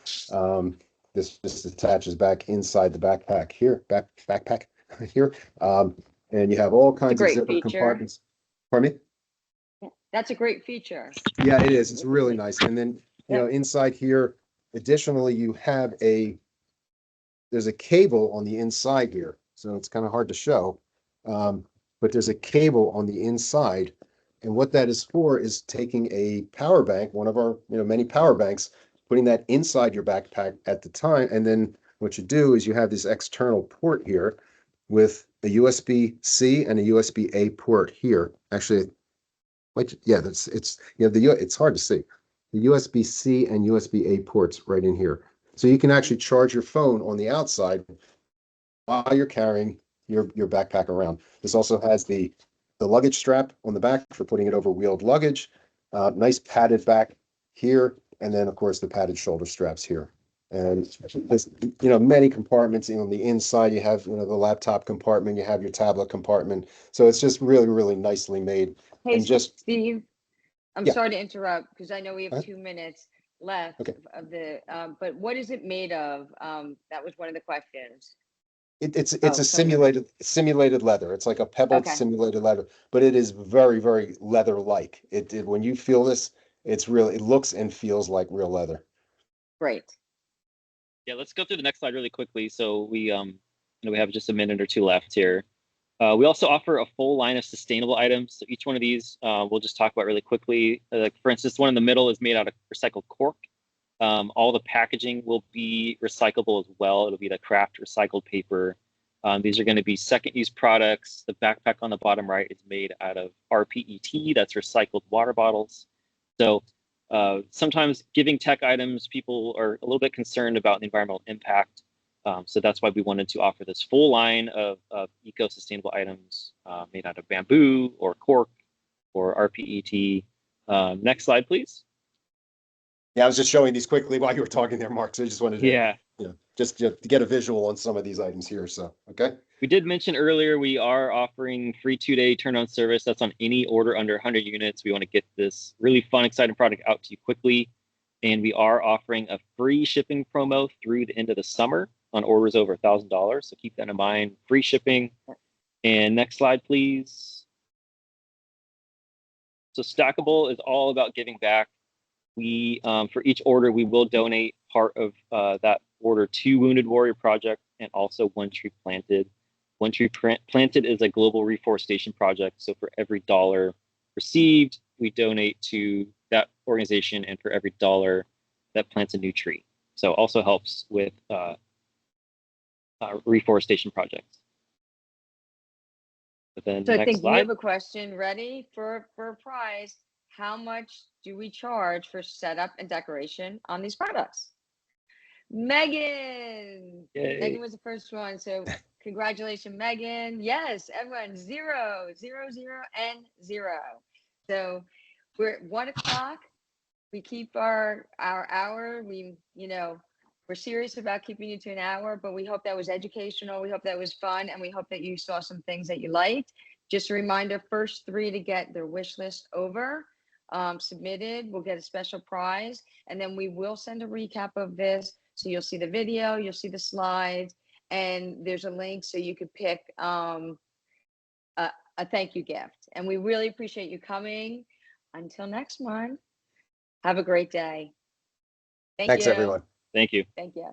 Speaker 4: This just attaches back inside the backpack here, backpack here. And you have all kinds of zipper compartments. Pardon me?
Speaker 1: That's a great feature.
Speaker 4: Yeah, it is. It's really nice. And then, inside here, additionally, you have there's a cable on the inside here. So it's kind of hard to show. But there's a cable on the inside. And what that is for is taking a power bank, one of our, many power banks, putting that inside your backpack at the time. And then what you do is you have this external port here with a USB-C and a USB-A port here. Actually, yeah, it's hard to see. The USB-C and USB-A ports right in here. So you can actually charge your phone on the outside while you're carrying your backpack around. This also has the luggage strap on the back for putting it over wheeled luggage. Nice padded back here, and then of course the padded shoulder straps here. And there's many compartments. On the inside, you have the laptop compartment, you have your tablet compartment. So it's just really, really nicely made.
Speaker 1: Hey,
Speaker 4: And just
Speaker 1: Steve, I'm
Speaker 4: Yeah.
Speaker 1: sorry to interrupt because I know we have
Speaker 4: Uh-huh.
Speaker 1: 2 minutes left
Speaker 4: Okay.
Speaker 1: of the, but what is it made of? That was one of the questions.
Speaker 4: It's
Speaker 1: Oh,
Speaker 4: a
Speaker 1: sorry.
Speaker 4: simulated leather. It's like a pebbled
Speaker 1: Okay.
Speaker 4: simulated leather, but it is very, very leather-like. It when you feel this, it looks and feels like real leather.
Speaker 1: Great.
Speaker 3: Yeah, let's go through the next slide really quickly. So we have just a minute or two left here. We also offer a full line of sustainable items. So each one of these we'll just talk about really quickly. Like for instance, one in the middle is made out of recycled cork. All the packaging will be recyclable as well. It'll be the craft recycled paper. These are going to be second use products. The backpack on the bottom right is made out of rPET, that's recycled water bottles. So sometimes giving tech items, people are a little bit concerned about the environmental impact. So that's why we wanted to offer this full line of eco-sustainable items made out of bamboo or cork or rPET. Next slide, please.
Speaker 4: Yeah, I was just showing these quickly while you were talking there, Mark. So I just wanted to,
Speaker 3: Yeah.
Speaker 4: just to get a visual on some of these items here. So, okay.
Speaker 3: We did mention earlier we are offering free 2-day turn-on service. That's on any order under 100 units. We want to get this really fun, exciting product out to you quickly. And we are offering a free shipping promo through the end of the summer on orders over $1,000. So keep that in mind. Free shipping. And next slide, please. So Stackable is all about giving back. We, for each order, we will donate part of that order to Wounded Warrior Project and also One Tree Planted. One Tree Planted is a global reforestation project. So for every dollar received, we donate to that organization, and for every dollar that plants a new tree. So also helps with reforestation projects. But then
Speaker 1: So I
Speaker 3: next
Speaker 1: think we
Speaker 3: slide.
Speaker 1: have a question ready for a prize. How much do we charge for setup and decoration on these products? Megan.
Speaker 3: Yay.
Speaker 1: Megan was the first one. So congratulations, Megan. Yes, everyone, 0, 0, 0, and 0. So we're at 1 o'clock. We keep our hour. We're serious about keeping you to an hour, but we hope that was educational. We hope that was fun, and we hope that you saw some things that you liked. Just a reminder, first 3 to get their wish list over, submitted, will get a special prize, and then we will send a recap of this. So you'll see the video, you'll see the slides, and there's a link so you could pick a thank you gift. And we really appreciate you coming. Until next month, have a great day.
Speaker 4: Thanks, everyone.
Speaker 3: Thank you.
Speaker 1: Thank you.